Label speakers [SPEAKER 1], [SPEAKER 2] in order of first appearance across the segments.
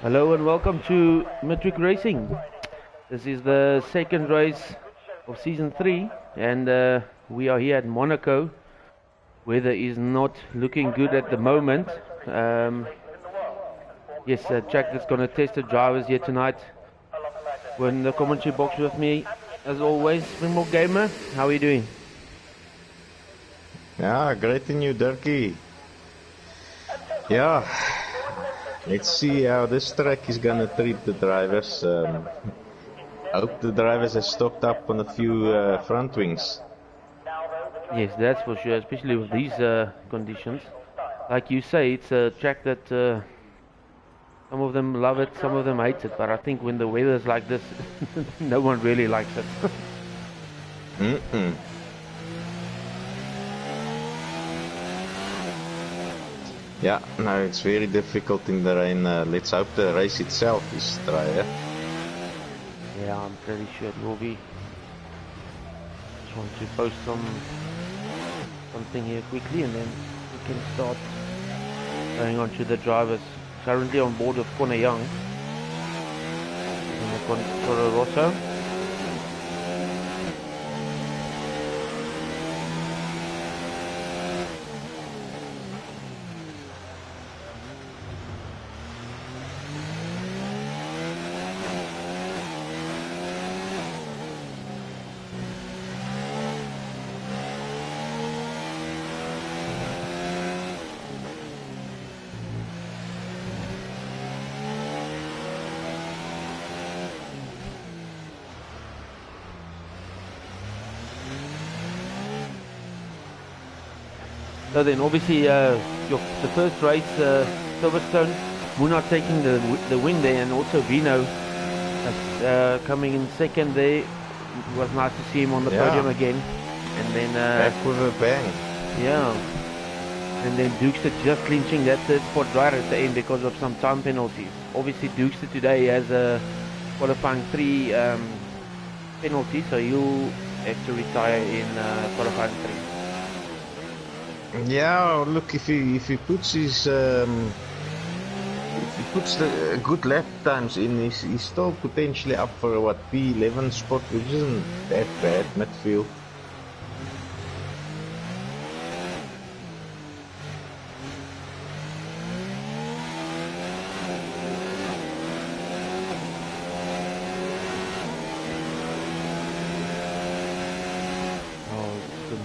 [SPEAKER 1] Hello and welcome to Midweek Racing. This is the second race of season 3 and we are here at Monaco. Weather is not looking good at the moment. Yes, Jack is going to test the drivers here tonight. We're in the commentary box with me, as always, SpringbokGamer. How are you doing?
[SPEAKER 2] Yeah, great in you, Dirky. Yeah, let's see how this track is gonna treat the drivers. I hope the drivers have stocked up on a few front wings.
[SPEAKER 1] Yes, that's for sure, especially with these conditions. Like you say, it's a track that some of them love it, some of them hate it, but I think when the weather's like this, no one really likes it.
[SPEAKER 2] Yeah, no, it's very difficult in the rain. Let's hope the race itself is dry.
[SPEAKER 1] Yeah, I'm pretty sure it will be. Just want to post something here quickly and then we can start going on to the drivers. Currently on board with Connor Young in the Toro Rosso. So then obviously the first race, Silverstone, Monaco taking the win there, and also Vino coming in second there. It was nice to see him on the podium again. And then
[SPEAKER 2] back with a bang.
[SPEAKER 1] Yeah. And then Dukester just clinching that third spot right at the end because of some time penalties. Obviously Dukester today has a qualifying 3 penalties, so he'll have to retire in qualifying 3.
[SPEAKER 2] Yeah, look, if he puts his the good lap times in, he's still potentially up for what, P11 spot, which isn't that bad midfield.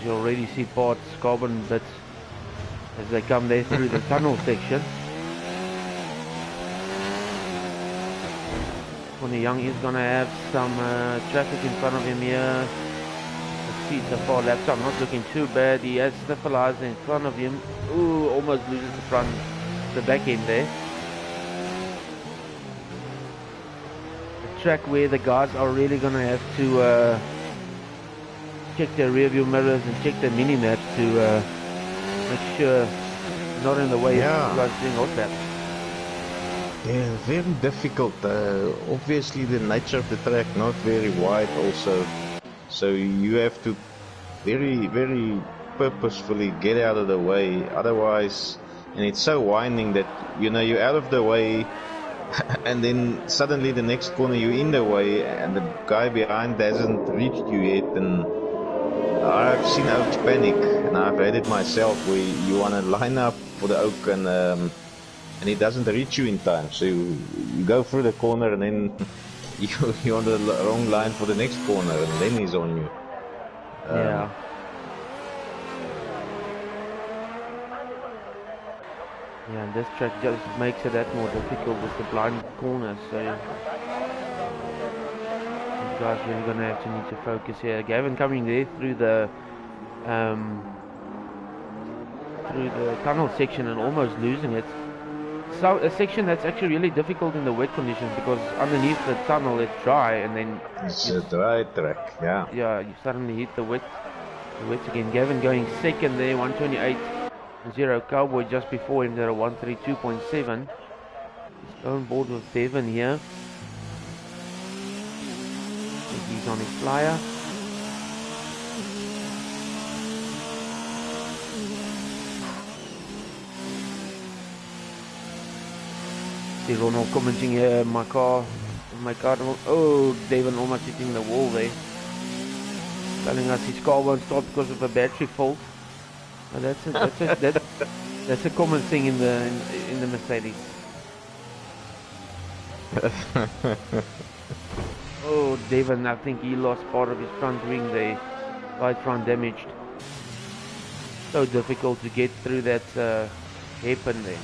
[SPEAKER 1] You already see parts, carbon bits as they come there through the tunnel section. Connor Young is going to have some traffic in front of him here. Let's see, it's a far lap time, not looking too bad. He has stabilized in front of him. Ooh, almost loses the back end there. A track where the guys are really going to have to check their rear view mirrors and check their mini maps to make sure not in the way of guys doing hot laps.
[SPEAKER 2] Yeah, very difficult. Obviously the nature of the track not very wide also, so you have to very purposefully get out of the way, otherwise, and it's so winding that you're out of the way and then suddenly the next corner you're in the way and the guy behind hasn't reached you yet. And I've seen Oaks panic, and I've had it myself, where you want to line up for the Oak and it doesn't reach you in time, so you go through the corner and then you're on the wrong line for the next corner, and then he's on you.
[SPEAKER 1] Yeah, and this track just makes it that more difficult with the blind corners, so these guys really going to need to focus here. Gavin coming there through the tunnel section and almost losing it. So a section that's actually really difficult in the wet conditions, because underneath the tunnel it's dry, and then
[SPEAKER 2] it's a dry track.
[SPEAKER 1] Yeah, you suddenly hit the wet again. Gavin going second there, 128.0. Cowboy just before him there at 132.7. He's on board with Bevan here. He's on his flyer. See Ronald commenting here, my car, oh, Devon almost hitting the wall there. Telling us his car won't start because of a battery fault. Oh, that's a common thing in the Mercedes. Oh, Devon, I think he lost part of his front wing there. Right front damaged. So difficult to get through that hairpin there.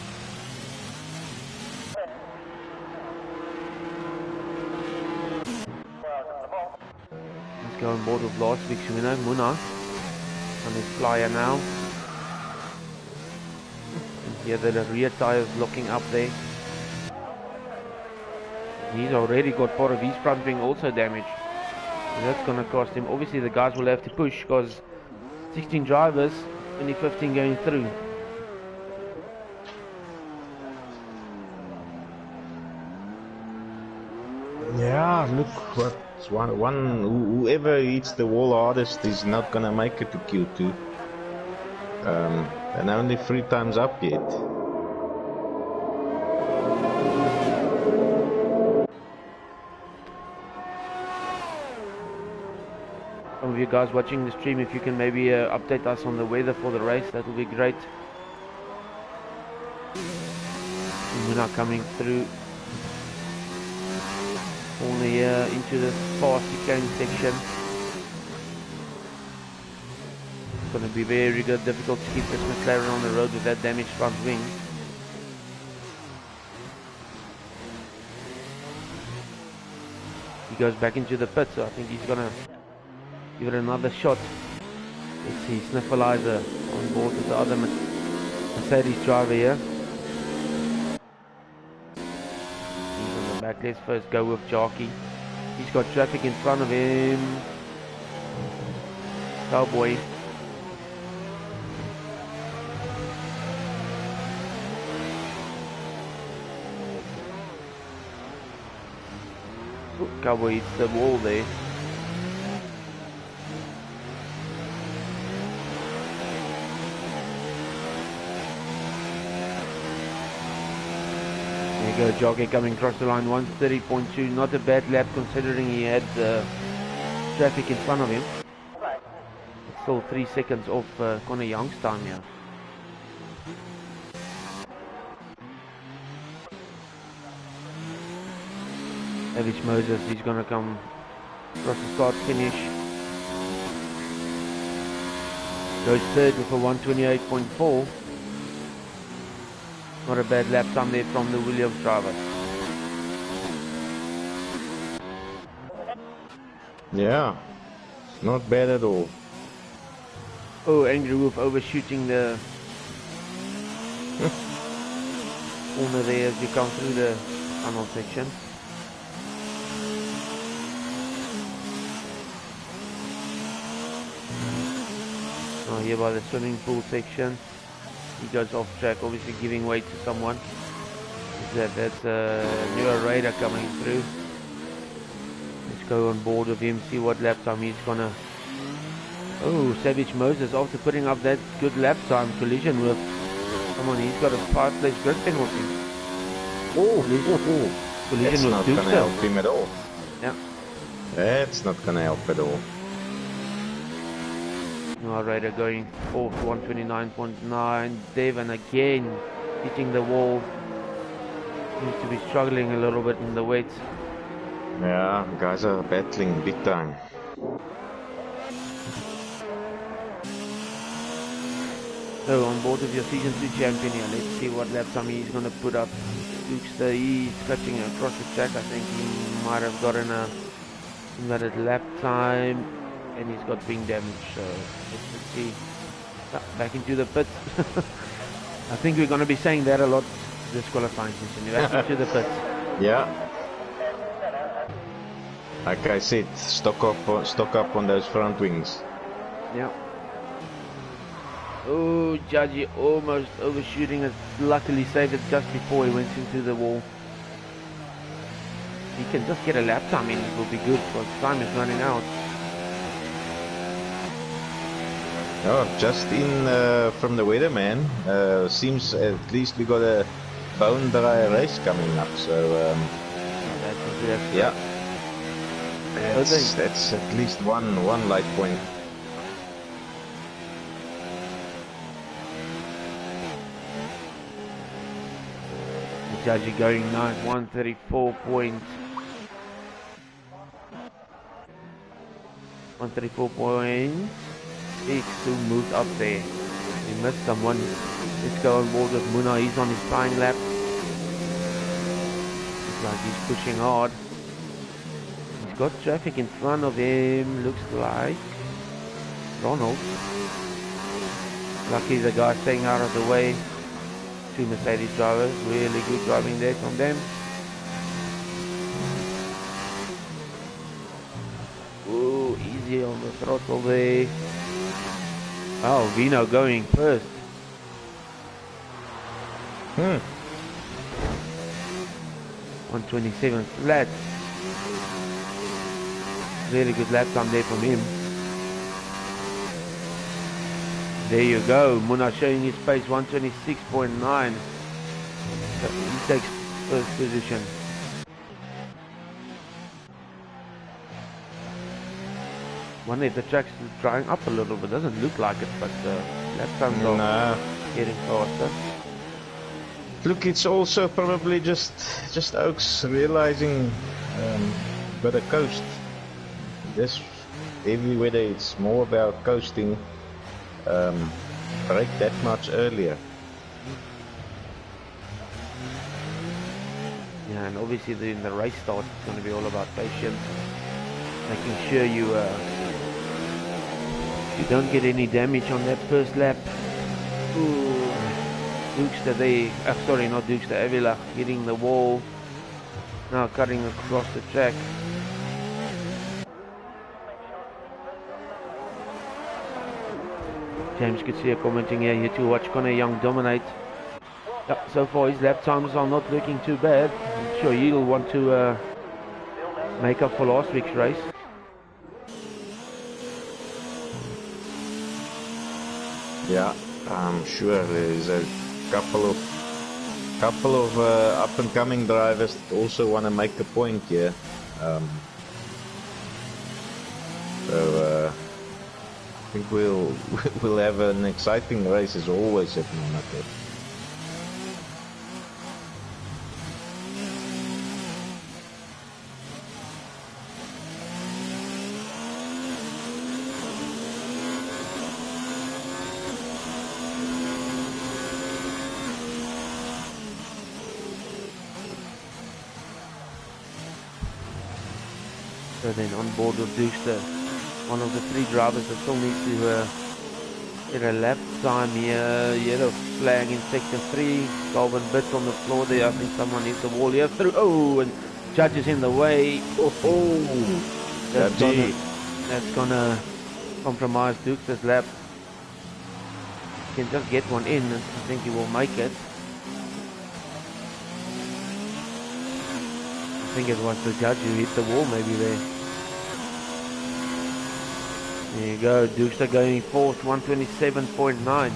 [SPEAKER 1] Let's go on board with last week's winner, Muna, on his flyer now. And here the rear tires locking up there. He's already got part of his front wing also damaged. And that's going to cost him. Obviously the guys will have to push because 16 drivers, only 15 going through.
[SPEAKER 2] Yeah, look, whoever hits the wall hardest is not gonna make it to Q2. And only 3 times up yet.
[SPEAKER 1] Some of you guys watching the stream, if you can maybe update us on the weather for the race, that will be great. We're not coming through only into the fast chicane section. It's going to be very good, difficult to keep this McLaren on the road with that damaged front wing. He goes back into the pit, so I think he's going to give it another shot. Let's see, Sniffleizer on board with the other Mercedes driver here. He's on the back. Let's first go with Jarky. He's got traffic in front of him. Cowboy. Ooh, Cowboy hits the wall there. There you go, Jockey coming across the line, 130.2, not a bad lap considering he had traffic in front of him. Still 3 seconds off Connor Young's time here. Ellis Moses, he's going to come across the start finish. Goes third with a 128.4. Not a bad lap time there from the Williams driver.
[SPEAKER 2] Yeah, not bad at all.
[SPEAKER 1] Oh, Angry Wolf overshooting the corner there as you come through the tunnel section. Now here by the swimming pool section. He goes off track, obviously giving way to someone. That's a newer Raider coming through. Let's go on board with him, see what lap time he's gonna... Oh, Savage Moses, after putting up that good lap time, collision with... Come on, he's got a 5-place grid penalty.
[SPEAKER 2] Oh,
[SPEAKER 1] collision
[SPEAKER 2] that's
[SPEAKER 1] with
[SPEAKER 2] not
[SPEAKER 1] Dirk.
[SPEAKER 2] gonna help him at all.
[SPEAKER 1] Yeah.
[SPEAKER 2] That's not gonna help at all.
[SPEAKER 1] Now Raider going off 129.9. Devon again hitting the wall. Seems to be struggling a little bit in the weights.
[SPEAKER 2] Yeah, guys are battling big time.
[SPEAKER 1] So on board with your season 2 champion here. Let's see what lap time he's going to put up. Dukester, he's cutting across the track. I think he might have gotten a invalid lap time. And he's got wing damage, so let's see. Back into the pits. I think we're going to be saying that a lot this qualifying session. Back into the pits.
[SPEAKER 2] Yeah. Like I said, stock up on those front wings.
[SPEAKER 1] Yeah. Oh, Judgy almost overshooting it. Luckily saved it just before he went into the wall. He can just get a lap time in, it will be good because time is running out. Oh,
[SPEAKER 2] just in from the weatherman, seems at least we got a bone dry race coming up, so yeah, that's at least one light point.
[SPEAKER 1] The judge is going nice, 134 points. 134 points. X2 moved up there. He missed someone. Let's go on board with Muna. He's on his flying lap. Looks like he's pushing hard. He's got traffic in front of him. Looks like Ronald. Lucky the guy staying out of the way. Two Mercedes drivers. Really good driving there from them. Ooh, easy on the throttle there. Oh, Vino going first. 127 flat. Really good lap time there from him. There you go. Muna showing his pace, 126.9. So he takes first position. Wonder if the track's drying up a little bit. Doesn't look like it, but lap times are getting faster.
[SPEAKER 2] Look, it's also probably just Oaks realizing better coast. This heavy weather, it's more about coasting. Brake that much earlier.
[SPEAKER 1] Yeah, and obviously in the race start, it's going to be all about patience, making sure you don't get any damage on that first lap. Ooh. Dukester there, sorry, not Dukester, Avila hitting the wall, now cutting across the track. James could see a commenting here to watch Connor Young dominate. Yeah, so far his lap times are not looking too bad. I'm sure he'll want to make up for last week's race.
[SPEAKER 2] Yeah, I'm sure there's a couple of up and coming drivers that also want to make a point here. So I think we'll have an exciting race as always at Monaco.
[SPEAKER 1] So then on board with Dukester, one of the three drivers that still needs to get a lap time here. Yellow flag in sector 3. Galvin bits on the floor there. I think someone hit the wall here through. Oh, and Judge is in the way. That's gonna compromise Dukester's lap. He can just get one in, and I think he will make it. I think it was the Judge who hit the wall maybe there. There you go, Dukester going fourth, 127.9.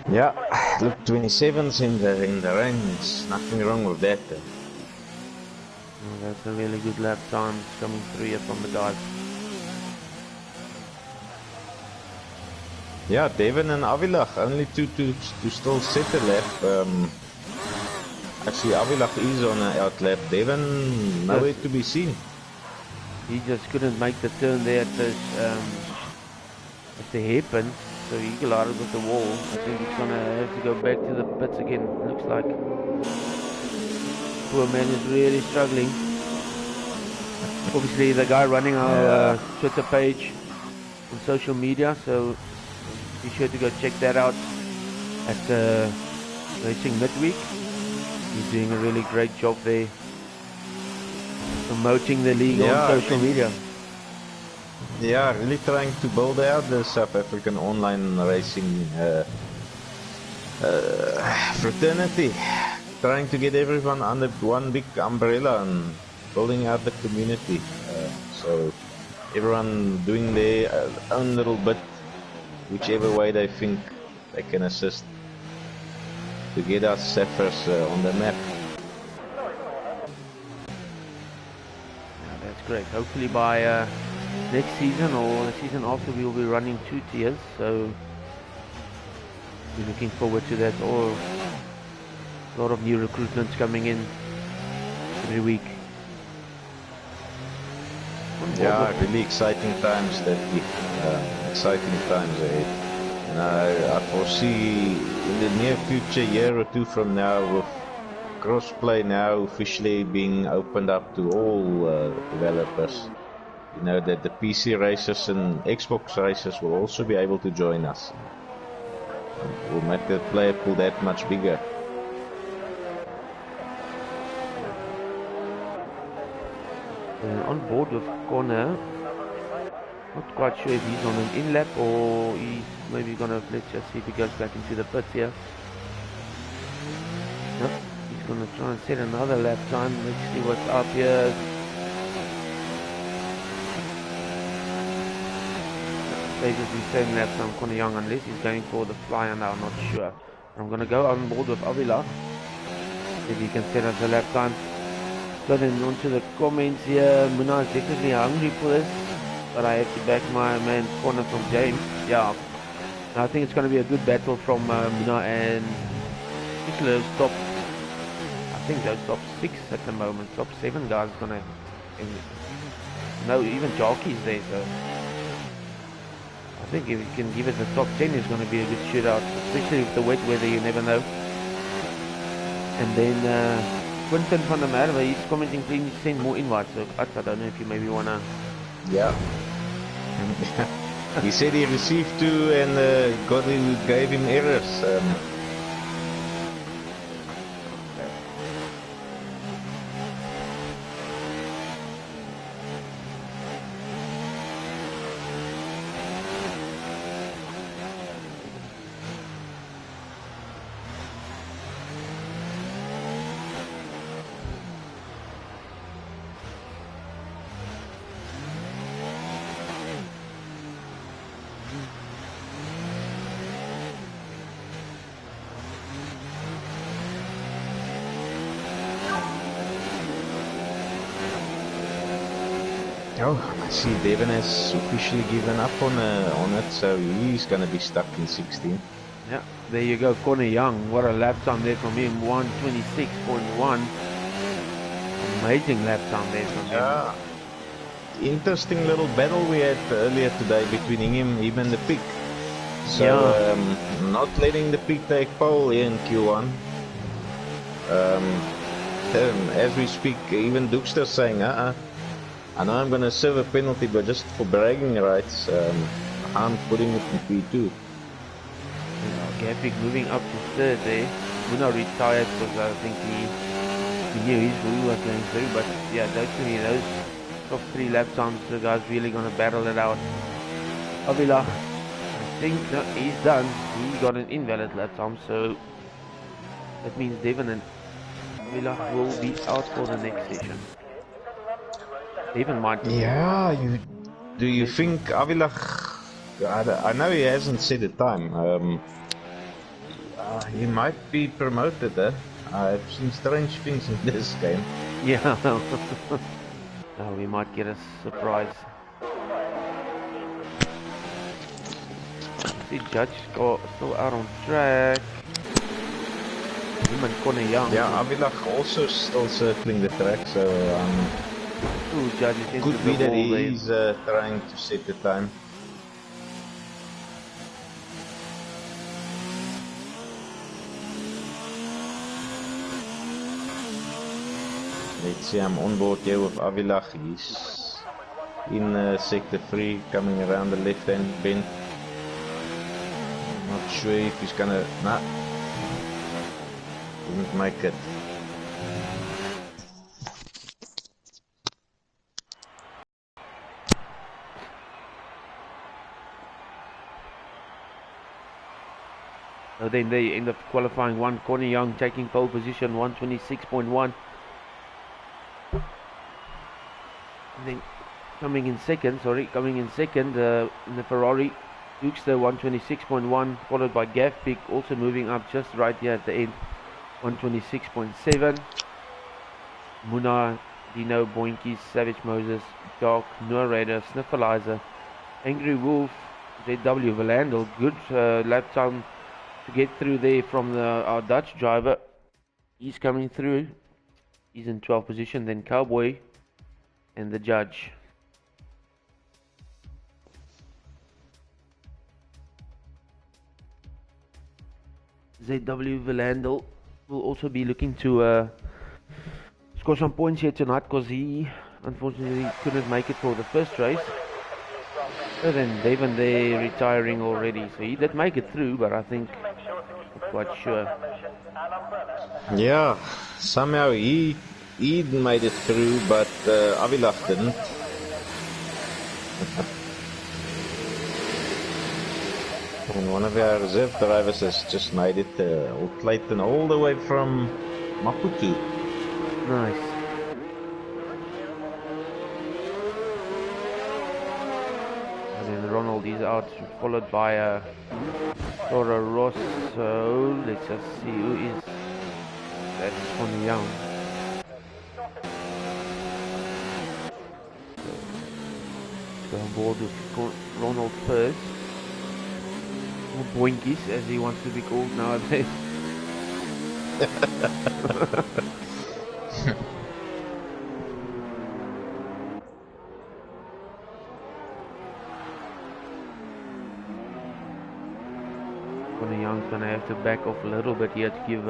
[SPEAKER 2] Yeah, look, 27's in the range. Nothing wrong with that.
[SPEAKER 1] Oh, that's a really good lap time coming through here from the guys.
[SPEAKER 2] Yeah, Devin and Avilach, only two to still set a lap. Actually, Avilach is on an out lap. Devin, nowhere to be seen.
[SPEAKER 1] He just couldn't make the turn there at the hairpin, so he collided with the wall. I think he's gonna have to go back to the pits again. Looks like poor man is really struggling. Obviously, the guy running our Twitter page on social media, so be sure to go check that out at Racing Midweek. He's doing a really great job there, promoting the league on social media.
[SPEAKER 2] Yeah, really trying to build out the South African online racing fraternity. Trying to get everyone under one big umbrella and building out the community. So everyone doing their own little bit whichever way they think they can assist to get us Zephyrs on the map.
[SPEAKER 1] Yeah, that's great. Hopefully by next season or the season after we will be running 2 tiers, so we're looking forward to that. Or a lot of new recruitments coming in every week.
[SPEAKER 2] Yeah, really exciting times that exciting times ahead. And I foresee in the near future, year or two from now, with crossplay now officially being opened up to all developers, you know, that the PC racers and Xbox racers will also be able to join us. We'll make the player pool that much bigger.
[SPEAKER 1] On board with Connor, not quite sure if he's on an in-lap or he's maybe gonna, let's just see if he goes back into the pits here. Nope, he's gonna try and set another lap time. Let's see what's up here. Basically same lap time, Connor Young, unless he's going for the flyer now, I'm not sure. I'm gonna go on board with Avila, if he can set us a lap time. So then onto the comments here. Muna is definitely hungry for this, but I have to back my man Connor from James. Yeah, I think it's going to be a good battle from Muna and particular top. I think those top 6 at the moment. Top 7 guys going to. No, even Jockey's there. So I think if he can give us a top 10, it's going to be a good shootout, especially with the wet weather. You never know. And then. Quinton van der Merwe, he's commenting, please send more invites. So I don't know if you maybe wanna.
[SPEAKER 2] Yeah. He said he received 2 and God gave him errors. Oh, I see Devon has officially given up on it, so he's going to be stuck in 16.
[SPEAKER 1] Yeah, there you go, Connor Young. What a lap time there from him, 1:26.1. Amazing lap time there from him.
[SPEAKER 2] Interesting little battle we had earlier today between him and the pig. So,
[SPEAKER 1] yeah.
[SPEAKER 2] Not letting the pig take pole here in Q1. As we speak, even Dookster's saying, I know I'm going to serve a penalty, but just for bragging rights, I'm putting it in P2.
[SPEAKER 1] Gapik moving up to 3rd there. Muna retired because I think he knew his rule was going through, but yeah, those top 3 lap times, the guy's really going to battle it out. Avila, I think he's done. He got an invalid lap time, so that means Devon and Avila will be out for the next session. Devon might.
[SPEAKER 2] Yeah, do you think Avila? I know he hasn't said the time. He might be promoted. I've seen strange things in this game.
[SPEAKER 1] Yeah. We might get a surprise. See, Judge still out on track. Him and Connor Young.
[SPEAKER 2] Yeah, Avila also still circling the track, so
[SPEAKER 1] Judge
[SPEAKER 2] could be that he's trying to set the time. Let's see, I'm on board here with Avila. He's in sector 3, coming around the left-hand bend. Not sure if he's gonna. Nah, didn't make it.
[SPEAKER 1] So then they end up qualifying 1. Connor Young taking pole position, 1:26.1. Then coming in second in the Ferrari, Dukester 126.1, followed by Gavpik also moving up just right here at the end, 126.7. Muna, Dino, Boinkies, Savage Moses, Dark, Noah Raider, Sniffleizer, Angry Wolf, ZW Valandel. Good lap time to get through there from our Dutch driver. He's coming through. He's in 12th position. Then Cowboy and the judge. ZW Valandel will also be looking to score some points here tonight because he unfortunately couldn't make it for the first race. So then Devon there retiring already, so he did make it through, but I think not quite sure.
[SPEAKER 2] Yeah, somehow he made it through, but Avilach didn't. And one of our reserve drivers has just made it, Claasen, all the way from Maputo.
[SPEAKER 1] Nice. And then Ronald is out, followed by Toro Rosso. Let's just see who is. That's Connie Young. Let's go on board with Ronald first. Or Boinkies, as he wants to be called nowadays. Connie Young's gonna have to back off a little bit here to give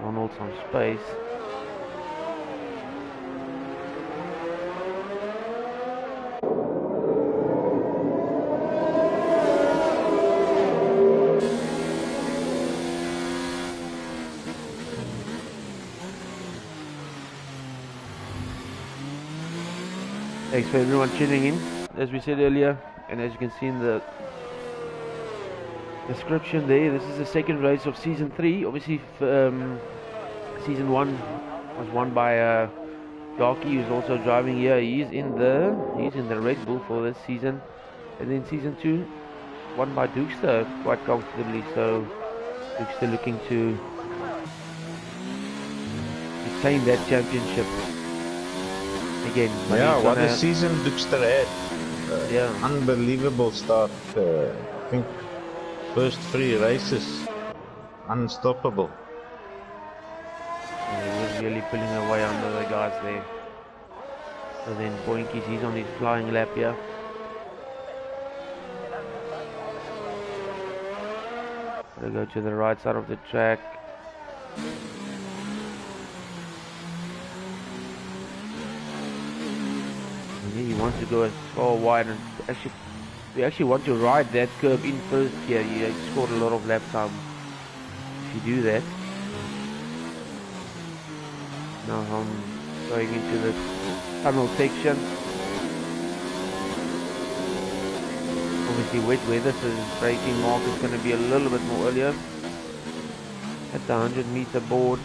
[SPEAKER 1] Ronald some space. Thanks for everyone tuning in, as we said earlier, and as you can see in the description there, this is the second race of season 3. Obviously season 1 was won by Darky, who's also driving here. He's in the Red Bull for this season, and then season 2 won by Dukester quite comfortably, so Dukester looking to retain that championship again.
[SPEAKER 2] Yeah, what a season Dukester had.
[SPEAKER 1] Yeah,
[SPEAKER 2] Unbelievable start. I think first 3 races, unstoppable.
[SPEAKER 1] and he was really pulling away under the guys there. So then Boinkies, he's on his flying lap here. Gotta go to the right side of the track. He wants to go as far wide, and we actually want to ride that curve in first here. He scored a lot of lap time if you do that. Now I'm going into the tunnel section. Obviously wet weather, so the braking mark is going to be a little bit more earlier. At the 100-meter board,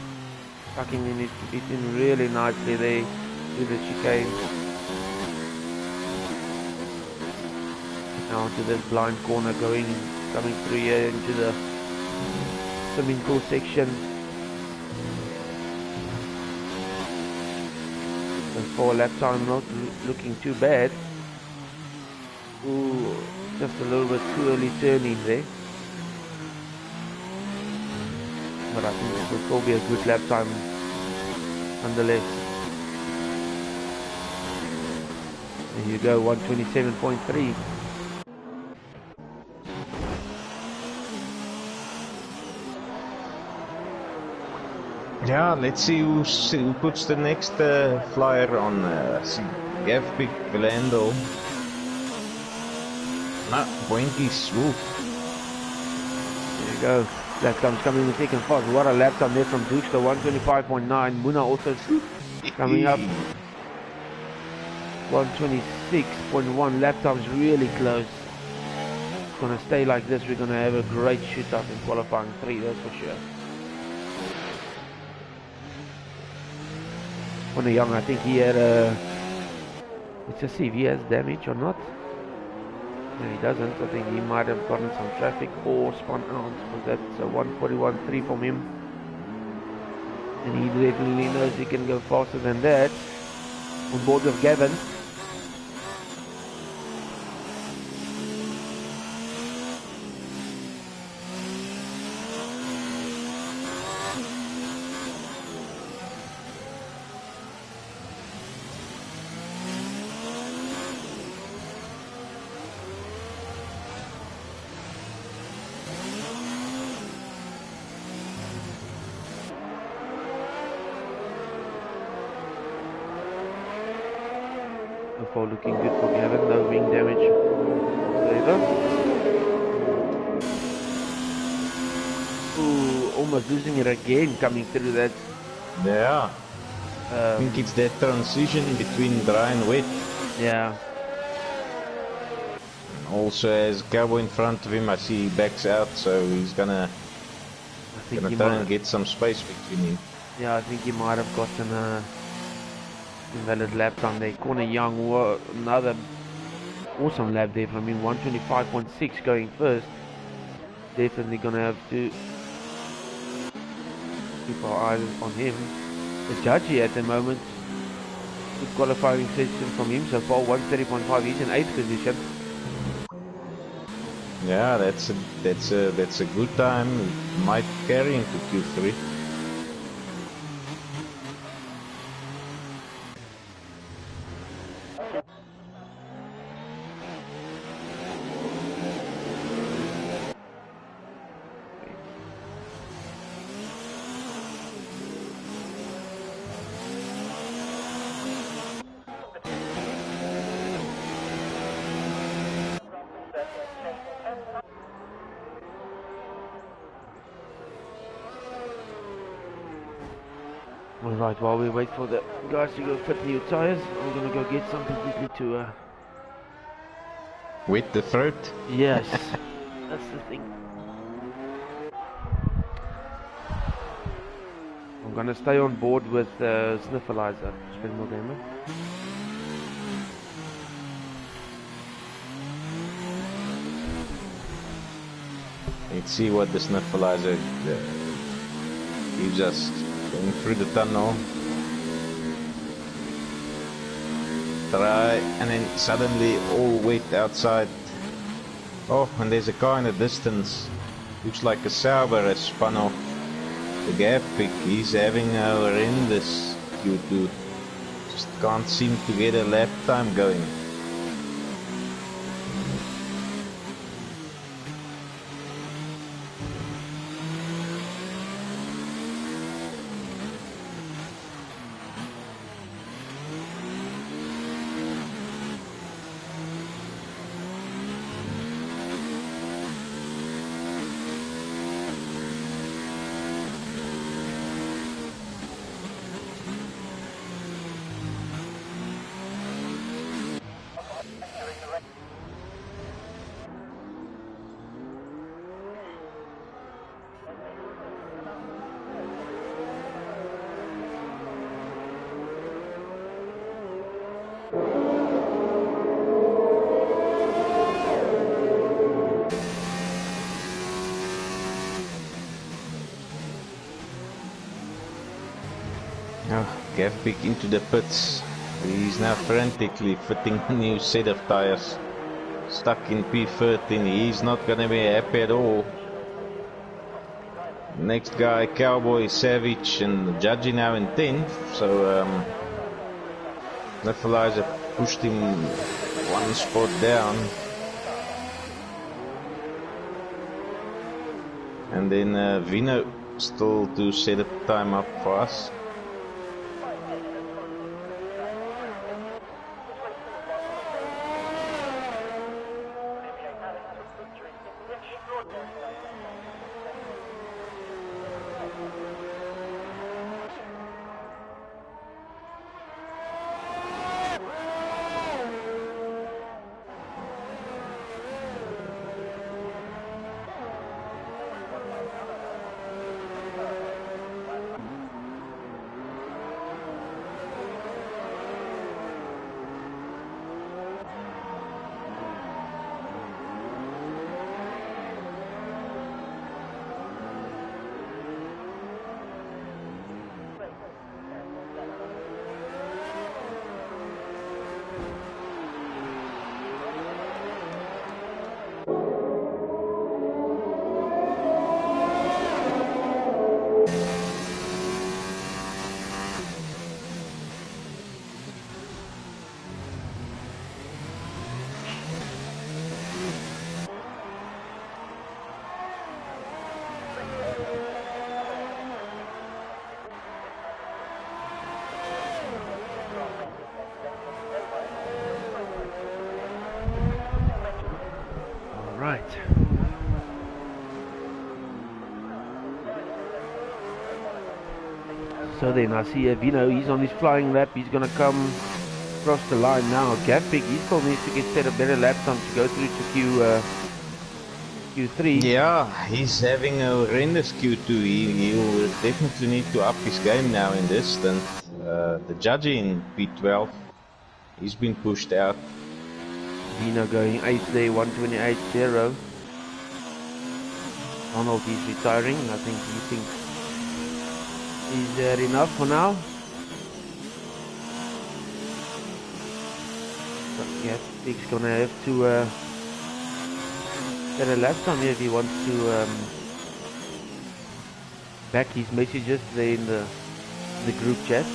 [SPEAKER 1] tucking in it in really nicely there to the chicane. Now to this blind corner coming through here into the swimming pool section. The 4 lap time not looking too bad. Ooh, just a little bit too early turning there. But I think it will still be a good lap time nonetheless. There you go, 127.3.
[SPEAKER 2] Yeah, let's see who puts the next flyer on. Gavpik, Valandel. Nah, Boinkies, woo.
[SPEAKER 1] There you go. Lap time's coming in second fast. What a lap time there from Dukester, 125.9. Muna also coming up. 126.1. Lap time's really close. It's going to stay like this. We're going to have a great shoot-up in qualifying 3, that's for sure. Connie Young, I think he had a... Let's just see if he has damage or not. No, he doesn't. I think he might have gotten some traffic or spun out, because that's a 141.3 from him. And he definitely knows he can go faster than that. On board with Gavin. So far looking good for Gavin, no wing damage whatsoever. Ooh, almost losing it again coming through that.
[SPEAKER 2] Yeah. I think it's that transition between dry and wet.
[SPEAKER 1] Yeah.
[SPEAKER 2] Also, as Cowboy in front of him, I see he backs out, so he's gonna try and get some space between him.
[SPEAKER 1] Yeah, I think he might have gotten a invalid lap time there. Corner Young, another awesome lap there from him, 125.6 going first. Definitely gonna have to keep our eyes on him. The judgy at the moment, good qualifying session from him so far, 130.5. He's in 8th position.
[SPEAKER 2] Yeah, that's a good time. Might carry into Q3.
[SPEAKER 1] Alright, while we wait for the guys to go fit new tires, I'm gonna go get something quickly to
[SPEAKER 2] With the throat?
[SPEAKER 1] yes, that's the thing. I'm gonna stay on board with Sniffleizer, SpringbokGamer.
[SPEAKER 2] Let's see what the Sniffleizer gives us. Going through the tunnel. Try, and then suddenly all wet outside. Oh, and there's a car in the distance. Looks like a Sauber has spun off. The gap pick, he's having a horrendous Q2. Just can't seem to get a lap time going. Gavpik into the pits. He's now frantically fitting a new set of tires. Stuck in P13. He's not gonna be happy at all. Next guy, Cowboy, Savage, and Judgy now in 10th. So Sniffleizer pushed him one spot down. And then Vino still to set a time up for us.
[SPEAKER 1] So then I see Vino, he's on his flying lap, he's going to come across the line now. Gavpig, he still needs to get set a better lap time to go through to Q3.
[SPEAKER 2] Yeah, he's having a horrendous Q2. He'll definitely need to up his game now in this stint. The judge in P12, he's been pushed out.
[SPEAKER 1] Vino going 8th there, 128.0. Donald, he's retiring. I think he thinks he's had enough for now. But yeah, Pig's gonna have to get a lap time here if he wants to back his messages there in the group chat.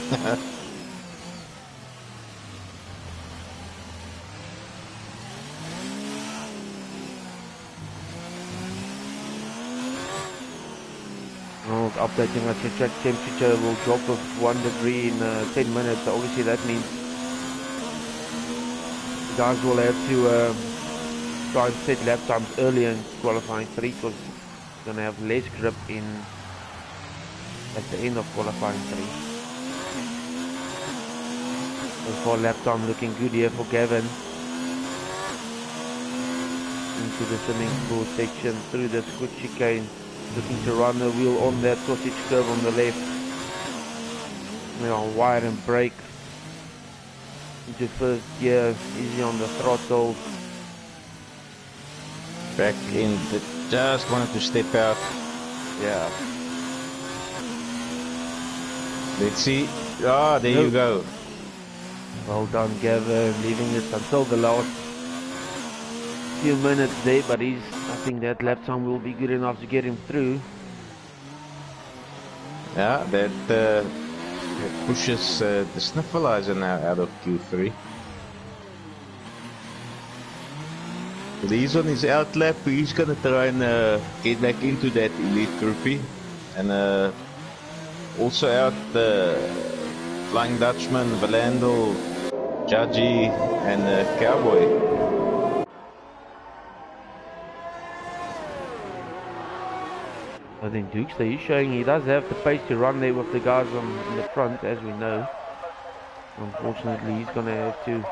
[SPEAKER 1] Updating us, your track temperature will drop of 1 degree in 10 minutes. So obviously that means the guys will have to try and set lap times earlier in qualifying 3 because you're going to have less grip at the end of qualifying 3. So far lap time looking good here for Gavin. Into the swimming pool section through the squid chicane. Looking to run the wheel on that sausage curve on the left. Now wire and brake. Into first gear, easy on the throttle.
[SPEAKER 2] Back in, just wanted to step out.
[SPEAKER 1] Yeah.
[SPEAKER 2] Let's see. Ah, there you go.
[SPEAKER 1] Well done, Gavin, leaving it until the last few minutes there, but I think that lap time will be good enough to get him through.
[SPEAKER 2] Yeah, that pushes the sniffleizer now out of Q3. He's on his out lap. He's gonna try and get back into that elite groupie, and also out the Flying Dutchman, Valandel, Judgy, and Cowboy.
[SPEAKER 1] I think Dukes there is showing he does have the pace to run there with the guys in the front, as we know. Unfortunately, he's going to have to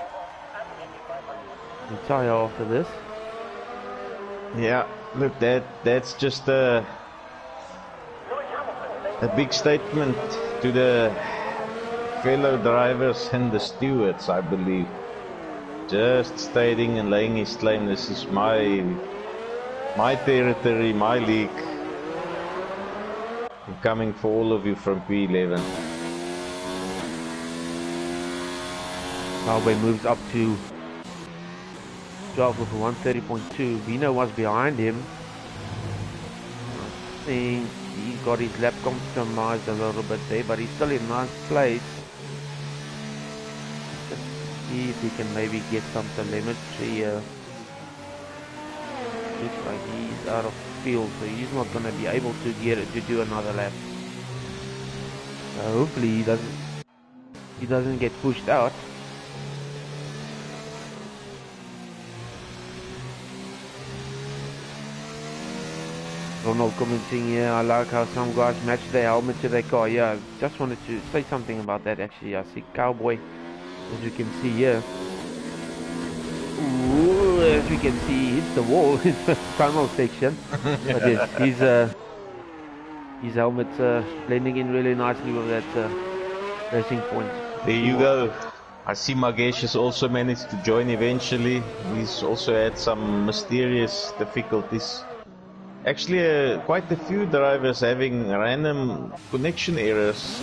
[SPEAKER 1] retire after this.
[SPEAKER 2] Yeah, look, that's just a big statement to the fellow drivers and the stewards, I believe. Just stating and laying his claim, this is my territory, my league. I'm coming for all of you from P11.
[SPEAKER 1] Cowboy moves up to 12 with 130.2. Vino was behind him. I think he got his lap compromised a little bit there, but he's still in ninth place. Let's see if he can maybe get some telemetry. Looks like he's out of field, so he's not going to be able to do another lap. Hopefully he doesn't get pushed out. Ronald commenting here, I like how some guys match their helmet to their car. Yeah, just wanted to say something about that actually. I see Cowboy, as you can see here. Ooh, as we can see, he hits the wall in the tunnel section. But yes, his helmet's blending in really nicely with that racing point.
[SPEAKER 2] There you go. I see Magesh has also managed to join eventually. He's also had some mysterious difficulties. Actually, quite a few drivers having random connection errors.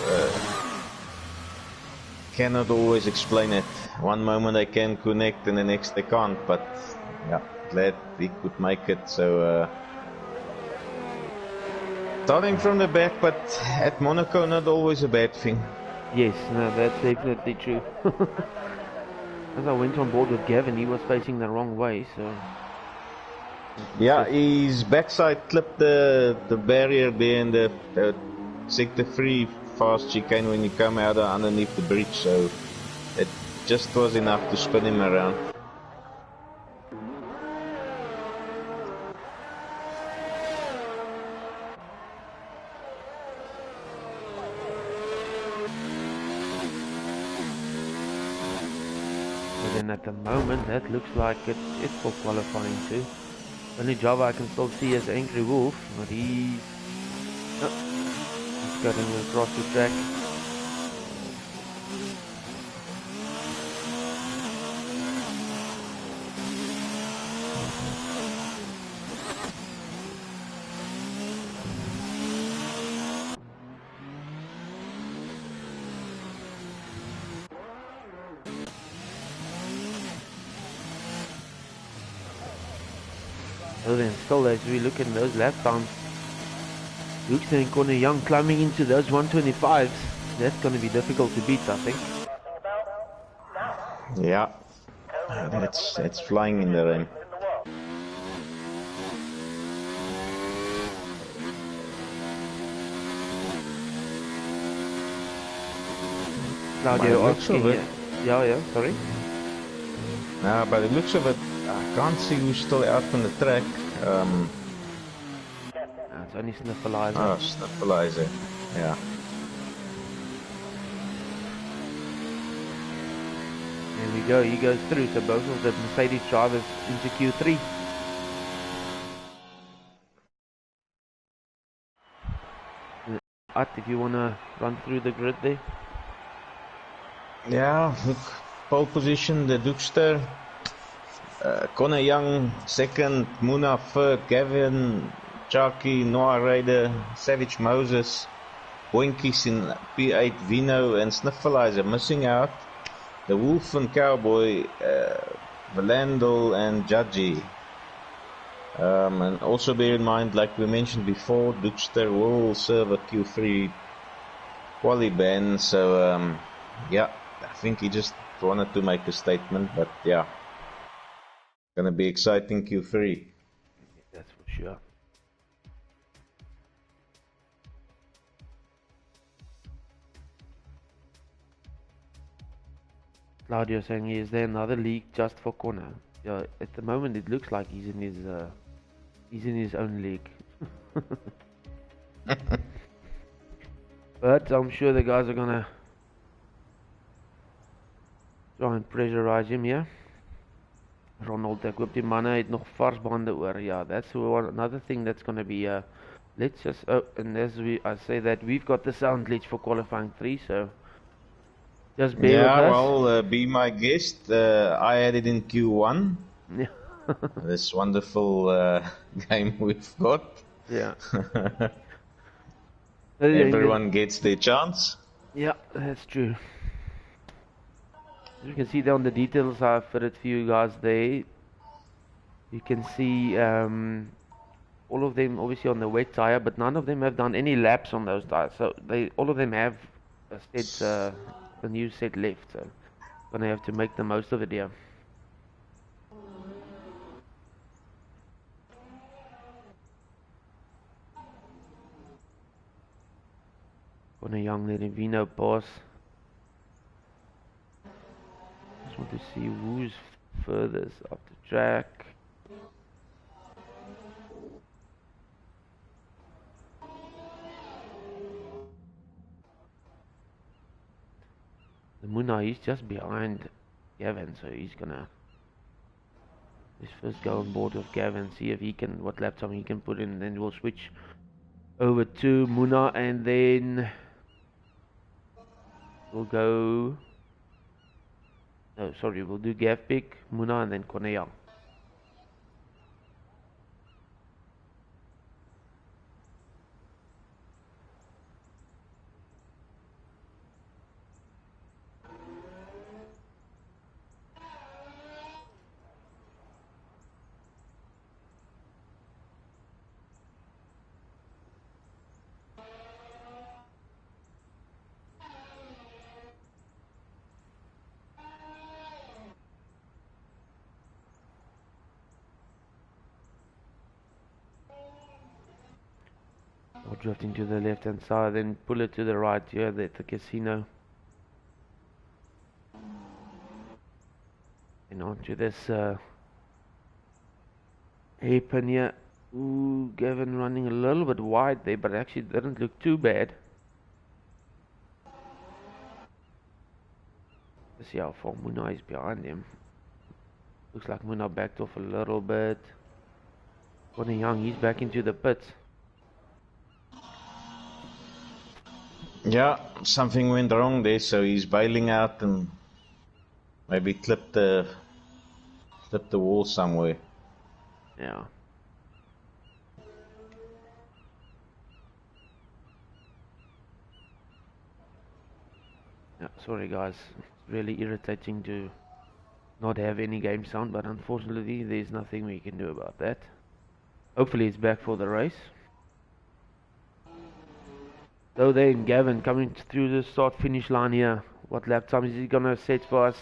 [SPEAKER 2] Cannot always explain it. One moment I can connect and the next I can't, but yeah, glad he could make it. So starting from the back, but at Monaco not always a bad thing.
[SPEAKER 1] Yes, no, that's definitely true. As I went on board with Gavin, he was facing the wrong way, so
[SPEAKER 2] yeah, his backside clipped the barrier there in the sector 3 fast chicane when you come out underneath the bridge, so it just was enough to spin him around.
[SPEAKER 1] But then at the moment, that looks like it's for qualifying too. Only driver I can still see is Angry Wolf, but he's cutting across the track. So then still as we look at those lap times, Luke's and Connor Young climbing into those 125s, that's going to be difficult to beat, I think.
[SPEAKER 2] Yeah, it's flying in the rain.
[SPEAKER 1] Claudio asking, yeah, sorry?
[SPEAKER 2] No, by the looks of it, I can't see who's still out on the track.
[SPEAKER 1] No, it's only Sniffleizer.
[SPEAKER 2] Oh, Sniffleizer, yeah.
[SPEAKER 1] There we go, he goes through, so both of the Mercedes drivers into Q3. If you want to run through the grid there.
[SPEAKER 2] Yeah, look, pole position, the Dukester. Connor Young, second. Muna, third. Gavin, Charky, Noah Raider, Savage Moses, Boinkies in P8, Vino, and Sniffleizer missing out. The Wolf and Cowboy, Valandel, and Judgy. And also bear in mind, like we mentioned before, Dukester will serve a Q3 quali ban, so yeah, I think he just wanted to make a statement, but yeah, gonna be exciting Q3.
[SPEAKER 1] That's for sure. Claudio saying, is there another league just for Connor? Yeah, at the moment it looks like he's in his own league. But I'm sure the guys are gonna try and pressurize him, yeah. Ronald, ek hoop die manne het nog vars bande oor. Yeah, that's another thing that's gonna be let's just and as I say that we've got the sound glitch for qualifying 3, so just bear with us.
[SPEAKER 2] Yeah, well, be my guest. I had it in Q1.
[SPEAKER 1] Yeah.
[SPEAKER 2] This wonderful game we've got.
[SPEAKER 1] Yeah.
[SPEAKER 2] Everyone gets their chance.
[SPEAKER 1] Yeah, that's true. As you can see there on the details I've fitted for you guys there. You can see all of them obviously on the wet tire, but none of them have done any laps on those tires. So all of them have a new set left. So gonna have to make the most of it here. Gonna young letting Vino pass. Just want to see who's furthest up the track. The Muna, he's just behind Gavin, so he's gonna first go on board with Gavin, see if he can, what lap time he can put in, then we'll switch over to Muna, and then we'll go, we'll do Gav pick, Muna, and then Cornea. Or drifting to the left hand side, then pull it to the right here at the casino. And onto this hairpin here. Ooh, Gavin running a little bit wide there, but actually didn't look too bad. see how far Muna is behind him. Looks like Muna backed off a little bit. Conor Young, he's back into the pits.
[SPEAKER 2] Yeah, something went wrong there, so he's bailing out and maybe clipped the wall somewhere.
[SPEAKER 1] Yeah. Yeah, sorry guys, it's really irritating to not have any game sound, but unfortunately there's nothing we can do about that. Hopefully it's back for the race. So then Gavin coming through the start finish line here. What lap time is he gonna set for us?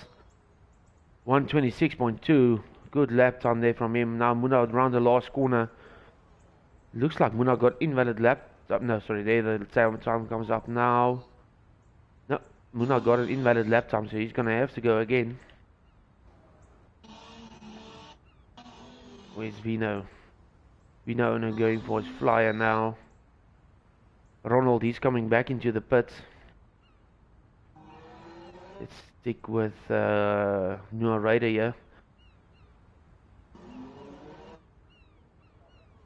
[SPEAKER 1] 126.2. Good lap time there from him. Now Muna around the last corner. Looks like Muna got invalid lap. No, sorry, there the time comes up now. No, Muna got an invalid lap time, so he's gonna have to go again. Where's Vino? Vino only going for his flyer now. Ronald, he's coming back into the pits. Let's stick with Noah Ryder here.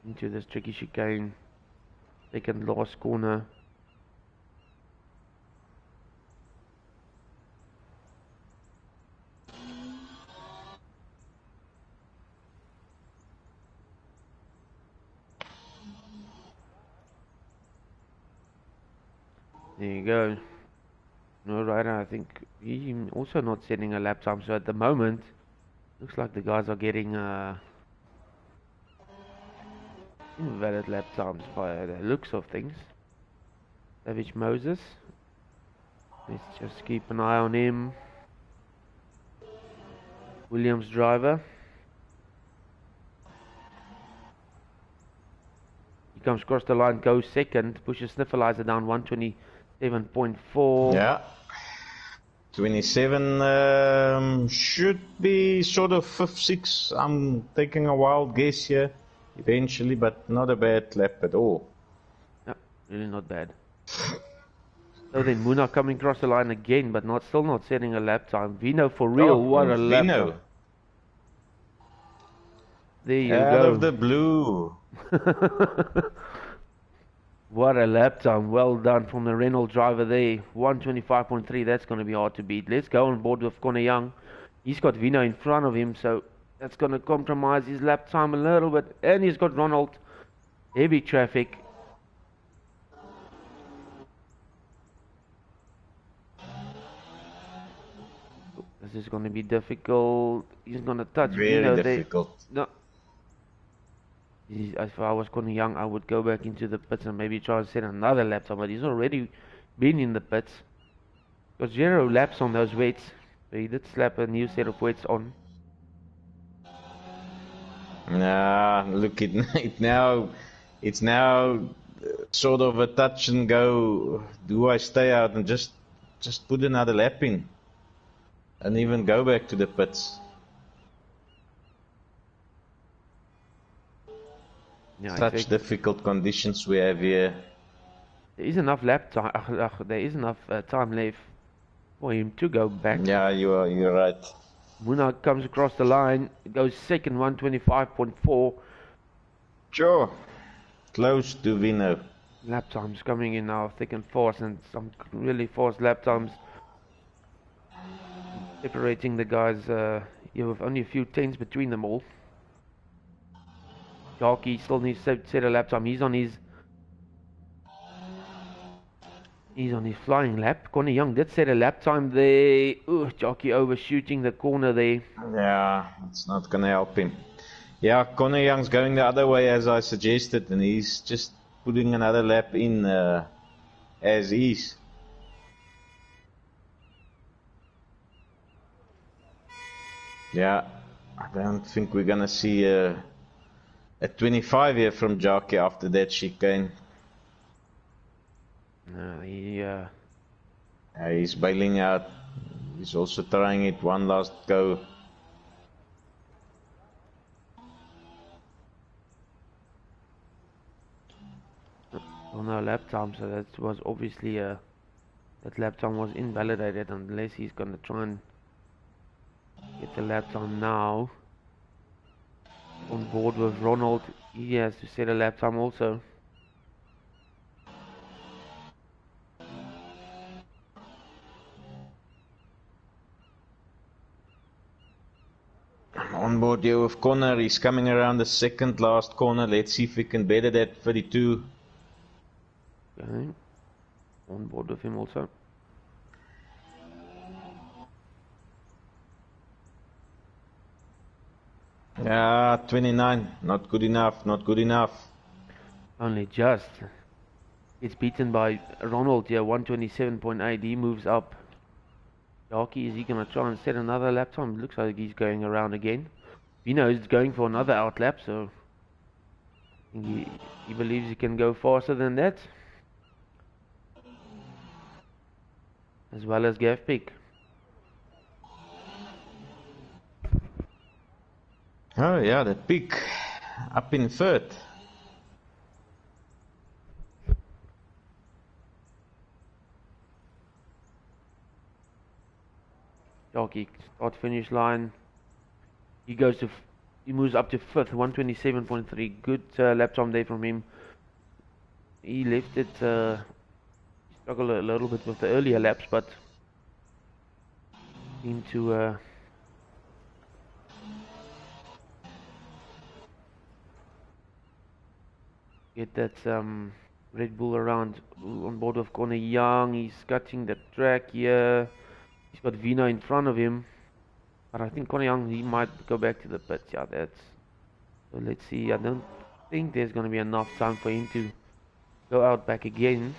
[SPEAKER 1] Into this tricky chicane. Second last corner. There you go. No Ryder, I think he's also not setting a lap time, so at the moment looks like the guys are getting invalid lap times by the looks of things. Savage Moses, let's just keep an eye on him. Williams driver, he comes across the line, goes second, pushes Sniffleizer down 127.4.
[SPEAKER 2] Yeah. 27 should be sort of 5th, 6th. I'm taking a wild guess here eventually, but not a bad lap at all.
[SPEAKER 1] Yeah, really not bad. So then Muna coming across the line again, but still not setting a lap time. Vino for real, what a lap time. There you go.
[SPEAKER 2] Out of the blue.
[SPEAKER 1] What a lap time. Well done from the Renault driver there. 125.3. That's going to be hard to beat. Let's go on board with Conor Young. He's got Vino in front of him, so that's going to compromise his lap time a little bit. And he's got Ronald. Heavy traffic. This is going to be difficult. He's going to touch Vino there.
[SPEAKER 2] Very difficult.
[SPEAKER 1] No. If I was Conor Young, I would go back into the pits and maybe try to set another lap time, but he's already been in the pits. Got 0 laps on those wets, so he did slap a new set of wets on.
[SPEAKER 2] Nah, look, it's now sort of a touch and go. Do I stay out and just put another lap in and even go back to the pits?
[SPEAKER 1] Yeah,
[SPEAKER 2] such difficult conditions we have here.
[SPEAKER 1] There is enough lap time. There is enough time left for him to go back.
[SPEAKER 2] Yeah, you're right.
[SPEAKER 1] Muna comes across the line, goes second, 125.4.
[SPEAKER 2] Sure. Close to Vino.
[SPEAKER 1] Lap times coming in now, thick and fast, and some really fast lap times. Separating the guys here with only a few tenths between them all. Jarky still needs to set a lap time. He's on his flying lap. Conor Young did set a lap time there. Ooh, Jarky overshooting the corner there.
[SPEAKER 2] Yeah, it's not gonna help him. Yeah, Conor Young's going the other way as I suggested, and he's just putting another lap in as is. Yeah, I don't think we're gonna see a 25 here from Jarky after that chicane.
[SPEAKER 1] No,
[SPEAKER 2] he's bailing out. He's also trying it one last go.
[SPEAKER 1] Well, no lap time, so that was obviously that lap time was invalidated unless he's gonna try and check the lap time now. On board with Ronald, he has to set a lap time also.
[SPEAKER 2] On board here with Connor, he's coming around the second last corner. Let's see if we can better that 32.
[SPEAKER 1] Okay. On board with him also.
[SPEAKER 2] Yeah, 29. Not good enough, not good enough.
[SPEAKER 1] Only just. It's beaten by Ronald here, 127.8. He moves up. Darky, is he going to try and set another lap time? Looks like he's going around again. Vino is going for another outlap, so he believes he can go faster than that. As well as Gav Peak.
[SPEAKER 2] Oh yeah, the peak up in third.
[SPEAKER 1] Darky, start finish line. He moves up to fifth, 127.3. Good lap time there from him. He left it, struggled a little bit with the earlier laps, but seemed to get that Red Bull around on board of Connor Young. He's cutting the track here. He's got Vino in front of him. But I think Connor Young, he might go back to the pits. Yeah, so let's see. I don't think there's going to be enough time for him to go out back again.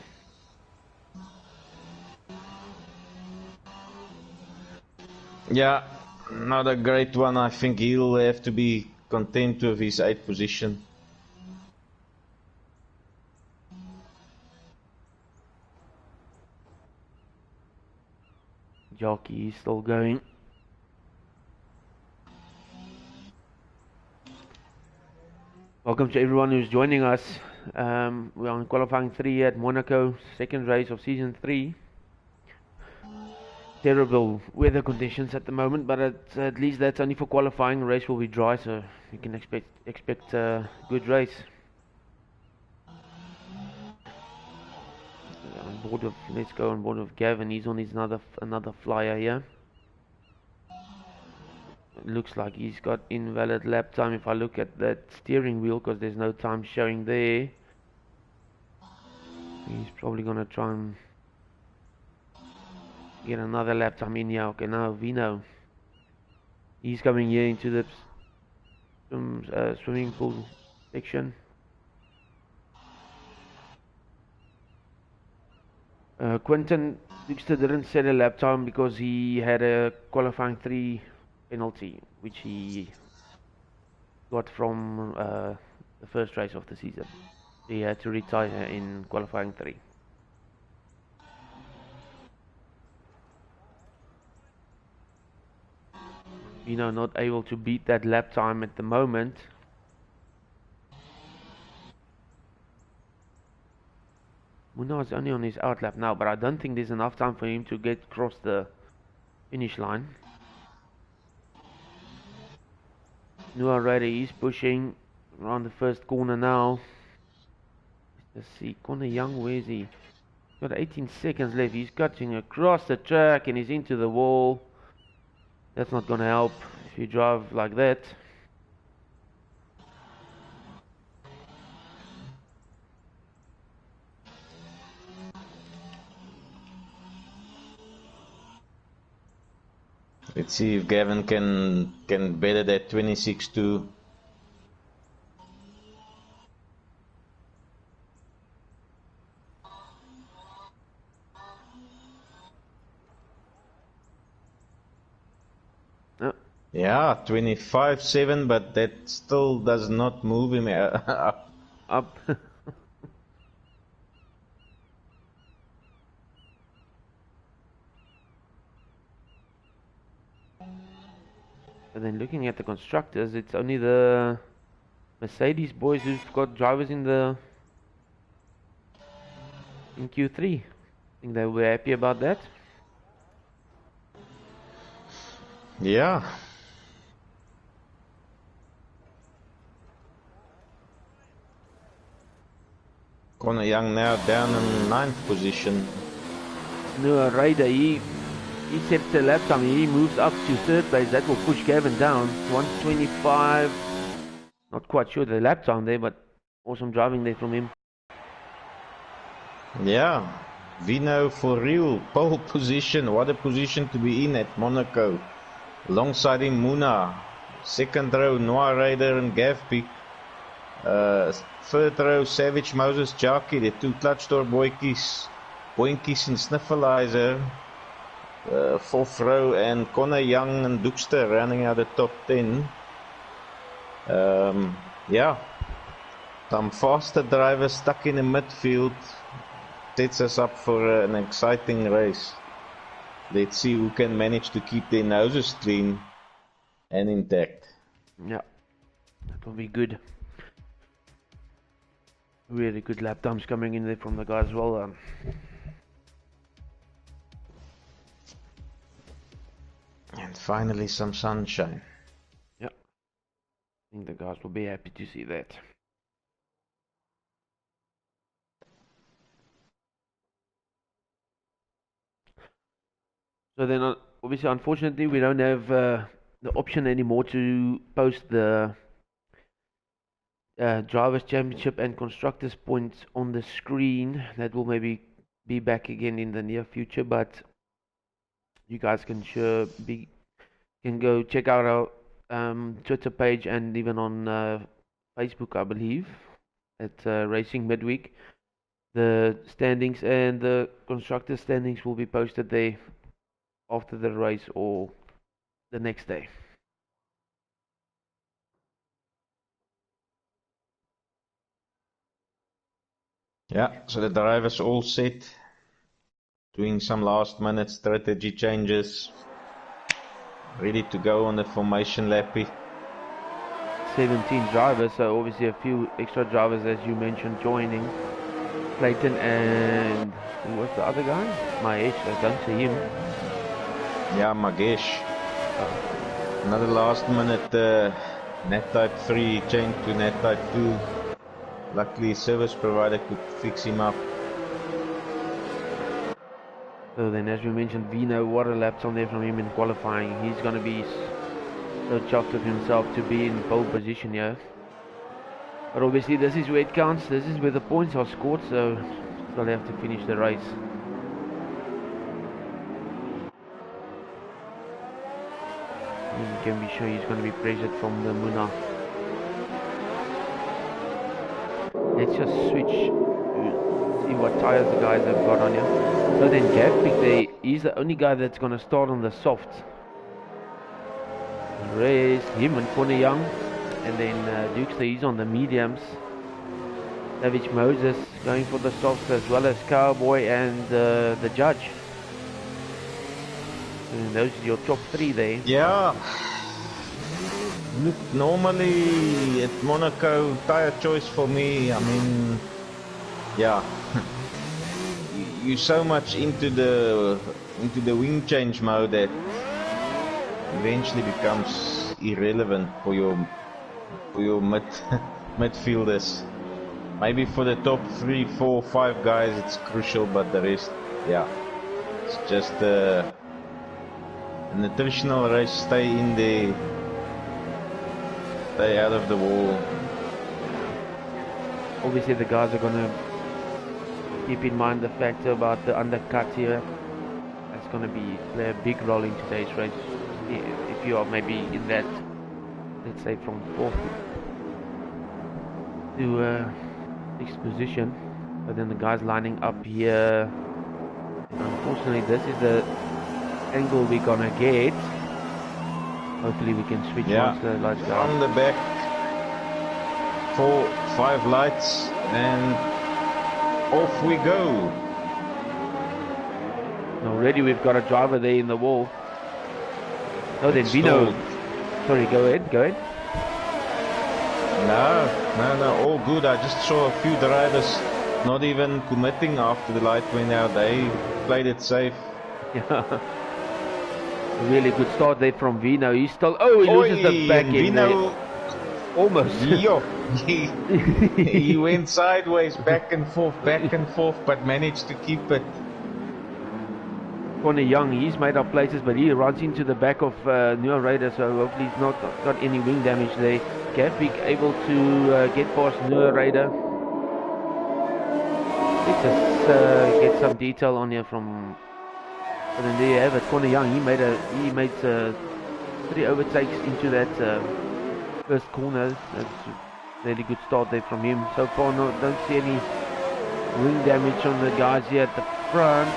[SPEAKER 2] Yeah, not a great one. I think he'll have to be content with his 8th position.
[SPEAKER 1] Jockey is still going. Welcome to everyone who's joining us. We're on qualifying 3 at Monaco, second race of season 3. Terrible weather conditions at the moment, but at least that's only for qualifying. The race will be dry, so you can expect a good race. Let's go on board with Gavin. He's on his another flyer here. It looks like he's got invalid lap time if I look at that steering wheel, because there's no time showing there. He's probably gonna try and get another lap time in here. Okay, now Vino. He's coming here into the swimming pool section. Quentin Dixter didn't set a lap time because he had a qualifying 3 penalty, which he got from the first race of the season. He had to retire in qualifying 3. Not able to beat that lap time at the moment. Muno is only on his outlap now, but I don't think there's enough time for him to get across the finish line. Noah ready, he's pushing around the first corner now. Let's see, Connor Young, where is he? Got 18 seconds left. He's cutting across the track and he's into the wall. That's not gonna help if you drive like that.
[SPEAKER 2] Let's see if Gavin can better that 26-2. Yeah, 25-7, but that still does not move him up.
[SPEAKER 1] Up. And then looking at the constructors, it's only the Mercedes boys who've got drivers in Q3. I think they were happy about that.
[SPEAKER 2] Yeah, Connor Young now down in 9th position.
[SPEAKER 1] No, Raider, he sets the lap time. He moves up to 3rd place. That will push Gavin down. 1:25. Not quite sure the lap time there, but awesome driving there from him.
[SPEAKER 2] Yeah, Vino for real, pole position. What a position to be in at Monaco. Alongside him, Muna. 2nd row, Noah Raider and Gavpik. 3rd row, Savage Moses Jackie, the 2 clutch door boykies and Sniffleizer. 4th row, and Connor Young and Dookster running out the top 10. Yeah, some faster drivers stuck in the midfield. Sets us up for an exciting race. Let's see who can manage to keep their noses clean and intact.
[SPEAKER 1] Yeah, that will be good. Really good lap times coming in there from the guys as well.
[SPEAKER 2] And finally some sunshine.
[SPEAKER 1] Yeah, I think the guys will be happy to see that. So then, obviously, unfortunately, we don't have the option anymore to post the Drivers' Championship and Constructors' points on the screen. That will maybe be back again in the near future, but you guys can can go check out our Twitter page and even on Facebook, I believe, at Racing Midweek. The standings and the Constructors' standings will be posted there after the race or the next day.
[SPEAKER 2] Yeah, so the drivers all set, doing some last minute strategy changes, ready to go on the formation lappy.
[SPEAKER 1] 17 drivers, so obviously a few extra drivers as you mentioned joining. Clayton and who was the other guy? Mahesh, I don't see him.
[SPEAKER 2] Yeah, Magesh. Another last minute Nat Type 3 change to Nat Type 2. Luckily service provider could fix him up.
[SPEAKER 1] So then as we mentioned, Vino, what a lap on there from him in qualifying. He's going to be so chuffed with himself to be in pole position here. But obviously this is where it counts, this is where the points are scored, so they'll have to finish the race. And you can be sure he's going to be pressured from the Muna. Let's just switch to see what tyres the guys have got on here. So then Gavpik, he's the only guy that's going to start on the softs. The rest, him and Connor Young. And then Dukester, he's on the mediums. Savage Moses going for the softs, as well as Cowboy and the Judge. And those are your top 3 there.
[SPEAKER 2] Yeah. Look, normally at Monaco, tyre choice for me, I mean, yeah. You're so much into the wing change mode that eventually becomes irrelevant for your midfielders. Maybe for the top 3, 4, 5 guys it's crucial, but the rest, yeah, it's just a nutritional race. Stay in there, stay out of the wall.
[SPEAKER 1] Obviously the guys are going to keep in mind the factor about the undercut here. That's going to play a big role in today's race. If you are maybe in that, let's say from 4th to 6th position, but then the guys lining up here, and unfortunately this is the angle we're gonna get. Hopefully we can switch once the lights go
[SPEAKER 2] on the back, 4, 5 lights, and off we go.
[SPEAKER 1] Already we've got a driver there in the wall. Oh, then Vino. Sorry, go ahead.
[SPEAKER 2] No, all good. I just saw a few drivers not even committing after the light went out. They played it safe.
[SPEAKER 1] Yeah. Really good start there from Vino. He's still... Oh, he loses the back end. Almost.
[SPEAKER 2] Yo, he went sideways, back and forth, but managed to keep it.
[SPEAKER 1] Connor Young, he's made up places, but he runs into the back of New Raider, so hopefully he's not got any wing damage there. Gavik able to get past New Raider. Let's just get some detail on here from. And then there you have it. Connor Young, he made 3 overtakes into that first corner. That's a really good start there from him. So far, don't see any wing damage on the guys here at the front.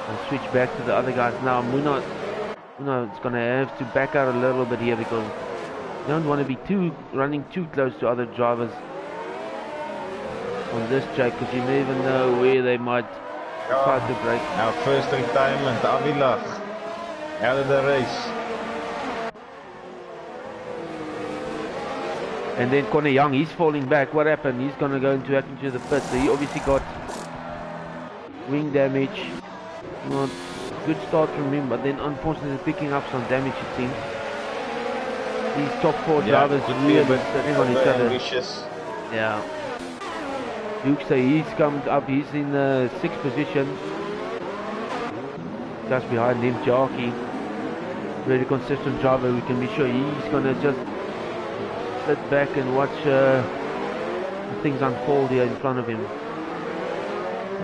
[SPEAKER 1] I'll switch back to the other guys now. Muna is going to have to back out a little bit here because you don't want to be running too close to other drivers on this track because you never know where they might decide to brake.
[SPEAKER 2] Our first retirement, Avila, out of the race.
[SPEAKER 1] And then Connor Young, he's falling back. What happened? He's going to go into the pit. So he obviously got wing damage. Not good start from him, but then unfortunately picking up some damage it seems. These top 4 drivers really sitting on each other.
[SPEAKER 2] Ambitious.
[SPEAKER 1] Yeah. Duke, so he's come up, he's in the 6th position. Just behind him, Jarky. Very consistent driver, we can be sure he's gonna just sit back and watch things unfold here in front of him.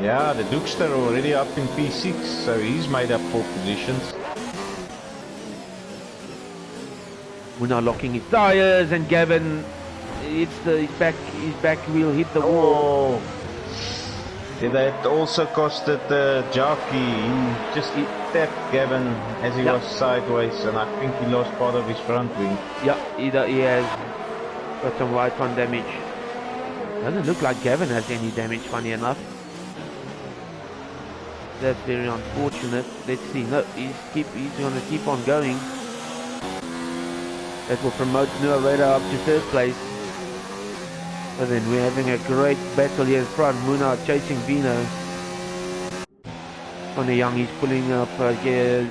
[SPEAKER 2] Yeah, the Dukester already up in P6, so he's made up 4 positions.
[SPEAKER 1] We're now locking his tires, and Gavin, his back wheel hit the wall.
[SPEAKER 2] That also costed Jarky. He tapped Gavin as he was sideways, and I think he lost part of his front wing.
[SPEAKER 1] Yeah, he has got some right front damage. Doesn't look like Gavin has any damage, funny enough. That's very unfortunate. Let's see. No, he's going to keep on going. That will promote New Radar up to 3rd place. And then we're having a great battle here in front. Muna chasing Vino. On the Young, he's pulling up here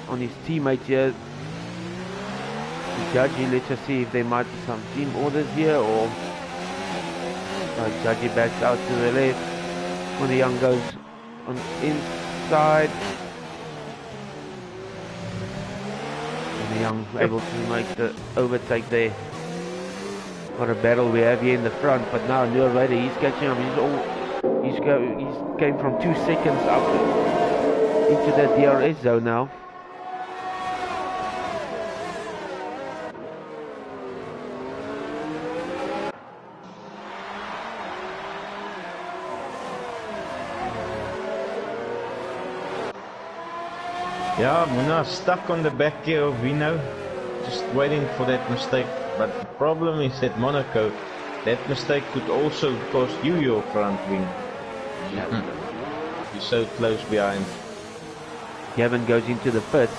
[SPEAKER 1] on his teammates here. Judgy, let's just see if there might be some team orders here or Judgy backs out to the left. When the Young goes on inside, and the Young able to make the overtake there. What a battle we have here in the front, but now New Raider, he's catching up. He's came from 2 seconds up into the DRS zone now.
[SPEAKER 2] Yeah, Muna stuck on the back gear of Vino, just waiting for that mistake. But the problem is at Monaco, that mistake could also cost you your front wing.
[SPEAKER 1] Yeah.
[SPEAKER 2] You're so close behind.
[SPEAKER 1] Gavin goes into the pits.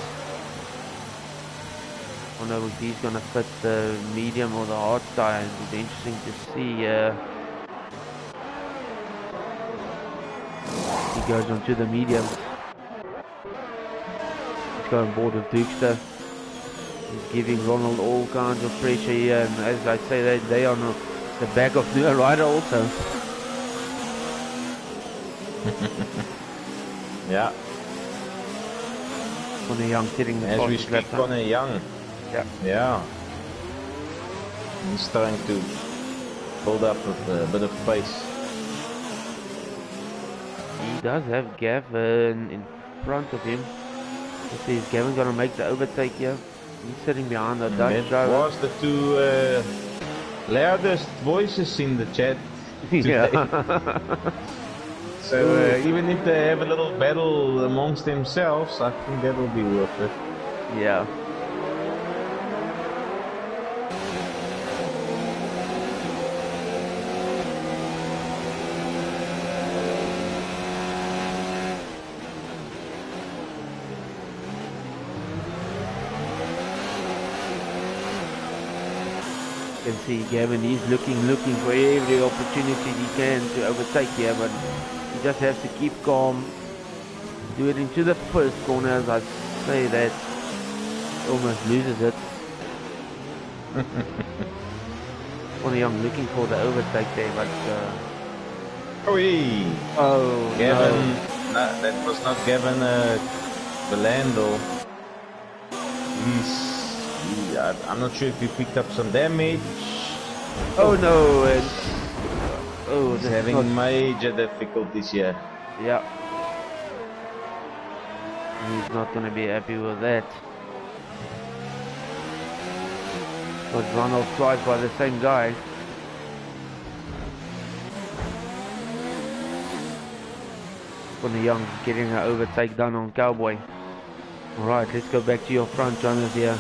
[SPEAKER 1] I don't know if he's going to fit the medium or the hard tire. It'll be interesting to see. He goes onto the medium. He's going on board with Dukester. He's giving Ronald all kinds of pressure here, and as I say, they are on the back of New Rider also.
[SPEAKER 2] Yeah.
[SPEAKER 1] Connor Young sitting the
[SPEAKER 2] as we speak, Connor Young.
[SPEAKER 1] Yeah.
[SPEAKER 2] Yeah. He's trying to build up a bit of pace.
[SPEAKER 1] He does have Gavin in front of him. Let's see, is Gavin going to make the overtake here? He's sitting behind the Dutch driver.
[SPEAKER 2] That was the 2 loudest voices in the chat today.
[SPEAKER 1] Yeah.
[SPEAKER 2] So even if they have a little battle amongst themselves, I think that will be worth it.
[SPEAKER 1] Yeah. You can see Gavin, he's looking for every opportunity he can to overtake here, but he just has to keep calm, do it into the first corner. As I say, that almost loses it. Only I'm looking for the overtake there, but
[SPEAKER 2] Oi!
[SPEAKER 1] oh
[SPEAKER 2] Gavin,
[SPEAKER 1] no.
[SPEAKER 2] that was not Gavin Belando. I'm not sure if he picked up some damage.
[SPEAKER 1] Oh no, and oh,
[SPEAKER 2] He's
[SPEAKER 1] this is
[SPEAKER 2] having
[SPEAKER 1] not.
[SPEAKER 2] major difficulties here.
[SPEAKER 1] Yeah, he's not gonna be happy with that. Was run off twice by the same guy. Connie Young getting an overtake done on Cowboy. Alright, let's go back to your front runners here.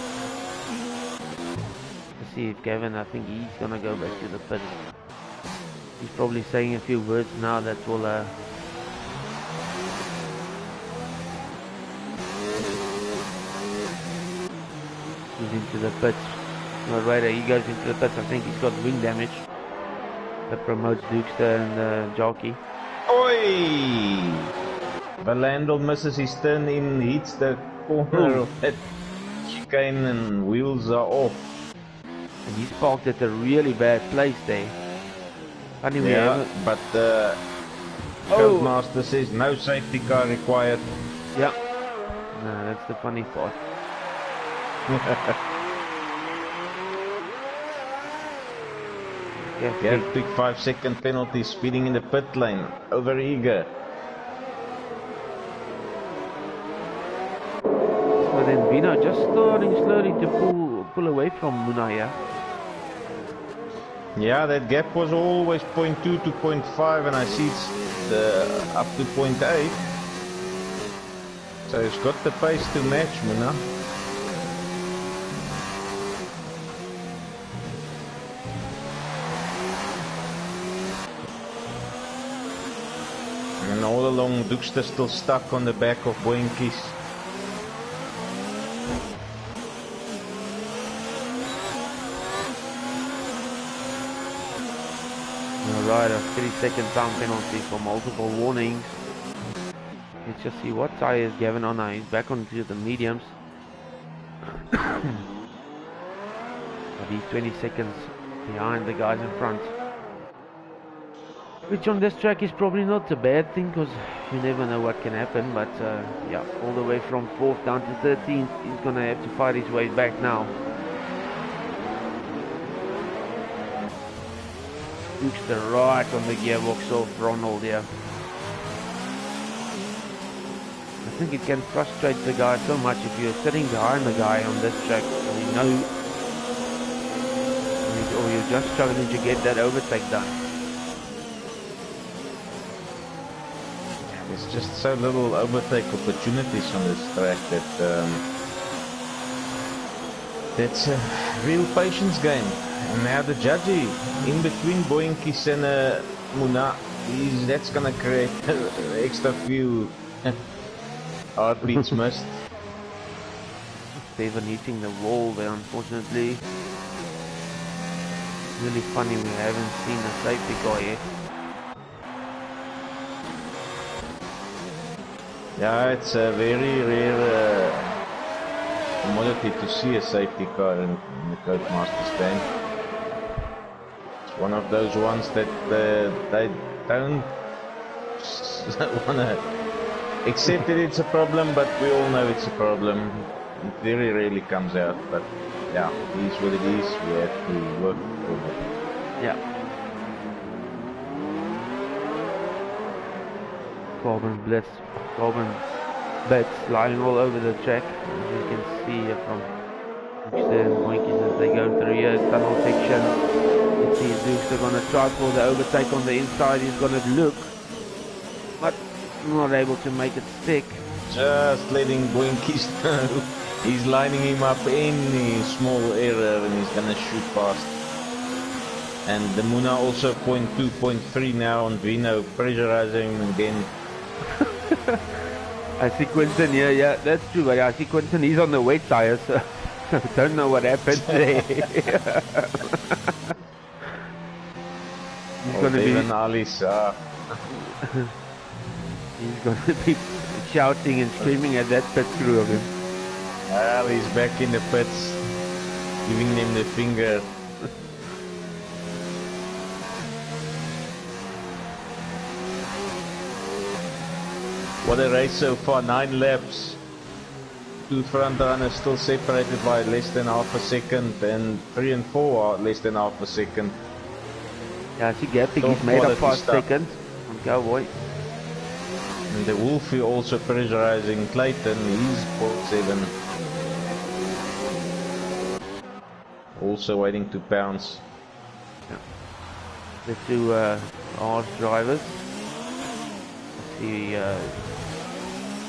[SPEAKER 1] Let's see if Gavin, I think he's gonna go back to the pits. He's probably saying a few words now that will he's into the pits. No, right, he goes into the pits. I think he's got wing damage. That promotes Dukester and Jockey.
[SPEAKER 2] Oi! Belando misses his turn in, hits the corner of that chicane and wheels are off.
[SPEAKER 1] And he's parked at a really bad place there. Anyway,
[SPEAKER 2] Yeah, but Codemaster says no safety car required.
[SPEAKER 1] Yeah. No, that's the funny part.
[SPEAKER 2] Yeah, big 5-second penalty, speeding in the pit lane, over eager.
[SPEAKER 1] So then Vino just starting slowly to pull away from Munaya.
[SPEAKER 2] Yeah, that gap was always 0.2 to 0.5 and I see it's up to 0.8. So he's got the pace to match Muna. And all along Dukester still stuck on the back of Boinkies.
[SPEAKER 1] Alright, a 3-second time penalty for multiple warnings. Let's just see what tire is Gavin on now. He's back onto the mediums. But he's 20 seconds behind the guys in front. Which on this track is probably not a bad thing, because you never know what can happen. But yeah, all the way from 4th down to 13th, he's going to have to fight his way back now. Dukester right on the gearbox of Ronald here. I think it can frustrate the guy so much if you're sitting behind the guy on this track and you know, or you're just struggling to get that overtake done.
[SPEAKER 2] There's just so little overtake opportunities on this track that that's a real patience game. And now the judgy in between Boinkies and Muna, that's gonna create extra few heartbeats missed.
[SPEAKER 1] Steven hitting the wall there, unfortunately. Really funny, we haven't seen a safety car yet.
[SPEAKER 2] Yeah, it's a very rare commodity to see a safety car in the Codemasters game. It's one of those ones that they don't want to accept that it's a problem, but we all know it's a problem. It very rarely comes out, but yeah, it is what it is. We have to work for it.
[SPEAKER 1] Yeah. Carbon blitz, carbon bits lying all over the track, as you can see here from Dukester and Boinkies as they go through here, tunnel section. Let's see if Dukester gonna try for the overtake on the inside. He's gonna look, but not able to make it stick.
[SPEAKER 2] Just letting Boinkies know he's lining him up any small error and he's gonna shoot past. And the Muna also 0.2, 0.3 now on Vino, pressurizing him again.
[SPEAKER 1] I see Quinton here, yeah, that's true, but I see Quinton, he's on the wet tires, so don't know what happened there. He's gonna be... He's gonna be shouting and screaming at that pit crew of him.
[SPEAKER 2] Well, he's back in the pits. Giving them the finger. What a race so far, 9 laps. 2 front runners still separated by less than half a second, and 3 and 4 are less than half a second.
[SPEAKER 1] Yeah, see Gappig, he's made up 5 seconds on Cowboy.
[SPEAKER 2] And the Wolfie also pressurizing Claasen, he's 0.7. Also waiting to pounce.
[SPEAKER 1] Yeah. The two arse drivers. See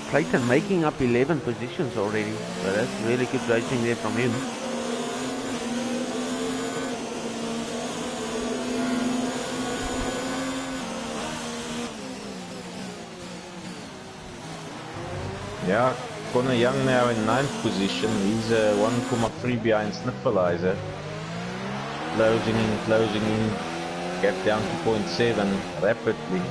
[SPEAKER 1] Claasen making up 11 positions already, so that's really good racing there from him.
[SPEAKER 2] Yeah, Connor Young now in 9th position. He's 1.3 behind Sniffleizer. Closing in, gap down to 0.7 rapidly.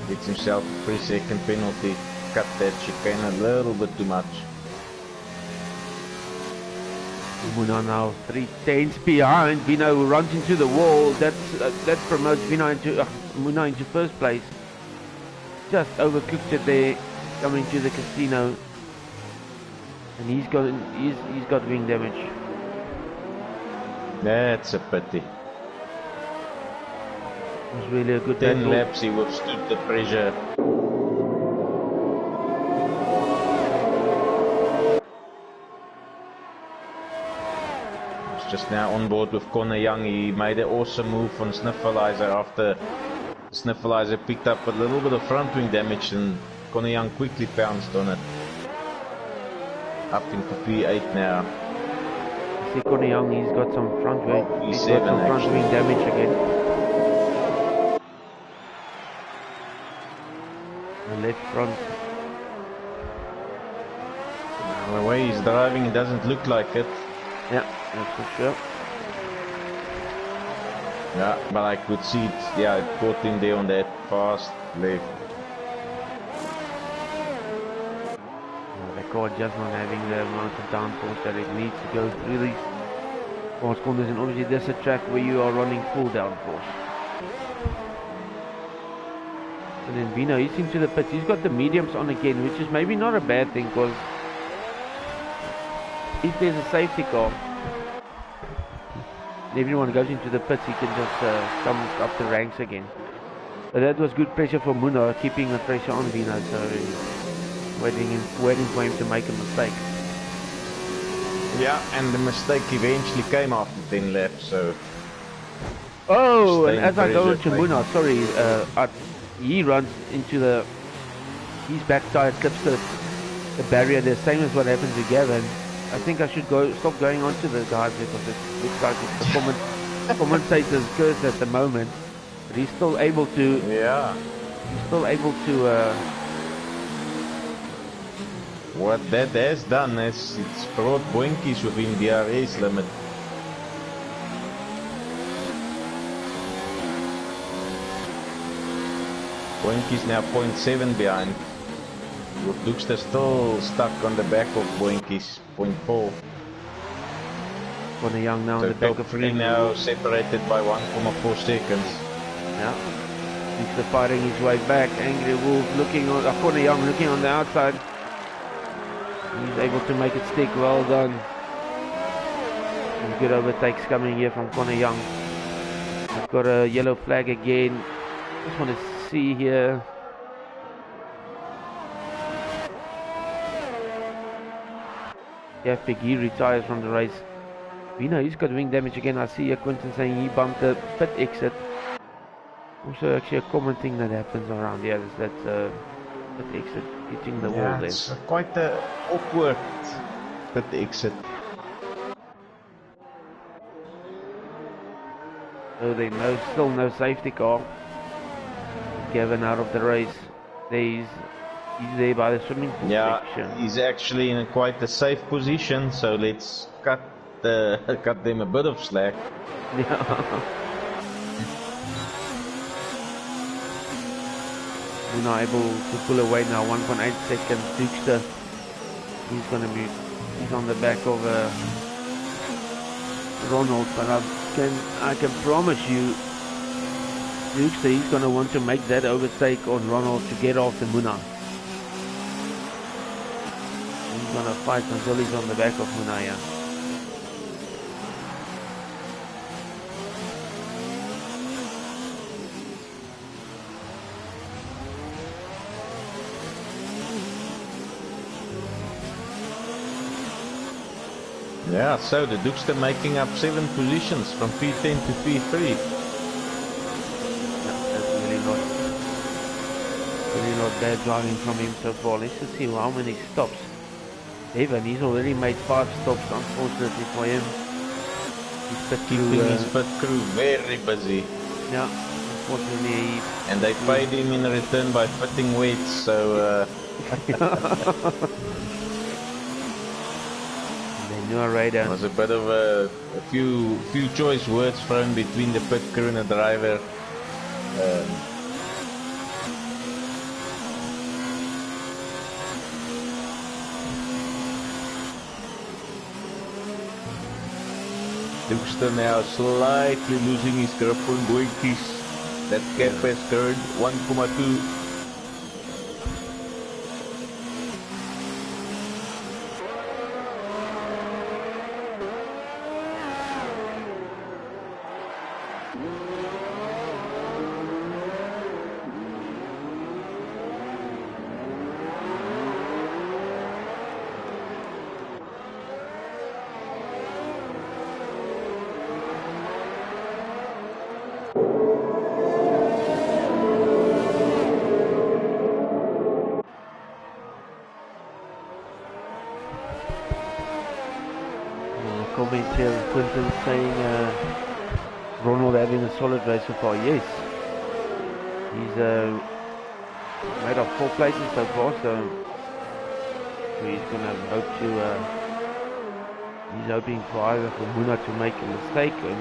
[SPEAKER 2] Gets himself a 3-second penalty. Cut that chicane a little bit too much.
[SPEAKER 1] Muna now 3/10 behind. Vino runs into the wall. That promotes Vino into Muna into first place. Just overcooked it there, coming to the casino, and he's got wing damage.
[SPEAKER 2] That's a pity.
[SPEAKER 1] It was really a good
[SPEAKER 2] 10
[SPEAKER 1] battle.
[SPEAKER 2] laps he withstood the pressure. Just now on board with Connor Young. He made an awesome move on Sniffleizer after Sniffleizer picked up a little bit of front wing damage, and Connor Young quickly pounced on it. Up into P8 now.
[SPEAKER 1] You see Connor Young, he's got some front wing, damage again. The left front.
[SPEAKER 2] The way he's driving, it doesn't look like it.
[SPEAKER 1] Yeah, that's for sure.
[SPEAKER 2] Yeah, but I could see it. Yeah, it caught him there on that fast left.
[SPEAKER 1] The car just not having the amount of downforce that it needs to go through these fast corners, and obviously there's a track where you are running full downforce. And then Vino, he's into the pits. He's got the mediums on again, which is maybe not a bad thing, because if there's a safety car, everyone goes into the pits, he can just come up the ranks again. But that was good pressure for Muno, keeping the pressure on Vino, so waiting for him to make a mistake.
[SPEAKER 2] Yeah, and the mistake eventually came after 10 laps, so...
[SPEAKER 1] Oh, and as I go into Muno, sorry, he runs into his back tire clips the barrier, the same as what happened to Gavin. I think I should stop going on to the guys, because it looks like it's the commentator's curse at the moment. But he's still able to.
[SPEAKER 2] Yeah.
[SPEAKER 1] He's still able to.
[SPEAKER 2] What that has done is it's brought boinkies within DRS limit. Boinkies now 0.7 behind. With Dookster still stuck on the back of Boinkies, 0.4.
[SPEAKER 1] Connor Young now
[SPEAKER 2] so
[SPEAKER 1] in the back of
[SPEAKER 2] three now separated by 1.4 seconds.
[SPEAKER 1] Yeah. Dookster fighting his way back. Angry Wolf looking on. Connor Young looking on the outside. He's able to make it stick. Well done. Some good overtakes coming here from Connor Young. I've got a yellow flag again. Just want to see here. Gappig, he retires from the race. Vino, he's got wing damage again. I see here Quentin saying he bumped the pit exit. Also actually a common thing that happens around here is that pit exit hitting the wall there.
[SPEAKER 2] It's quite a awkward pit exit.
[SPEAKER 1] So there's still no safety car. Gavin out of the race. He's there by the swimming pool section.
[SPEAKER 2] He's actually in quite a safe position, so let's cut them a bit of slack.
[SPEAKER 1] Yeah. Muna able to pull away now. 1.8 seconds. Dukester, he's on the back of Ronald, but I can promise you, Dukester, he's gonna want to make that overtake on Ronald to get off the Muna. He's gonna fight until he's on the back of Muna, yeah.
[SPEAKER 2] Yeah, so the Dukester making up 7 positions from P10 to P3.
[SPEAKER 1] That's really not bad driving from him so far. Let's just see how many stops. Devon, he's already made 5 stops, unfortunately for him.
[SPEAKER 2] Keeping his pit crew very busy.
[SPEAKER 1] Yeah, unfortunately.
[SPEAKER 2] And they paid him in return by putting weights, so...
[SPEAKER 1] There
[SPEAKER 2] was a bit of a few choice words thrown between the pit crew and the driver. Dukester now slightly losing his grip on Boinkies. That gap has turned 1.2.
[SPEAKER 1] Comments here, Quinton saying Ronald having a solid race so far. Yes, he's made up 4 places so far, so he's gonna hope to he's hoping for either for Muna to make a mistake and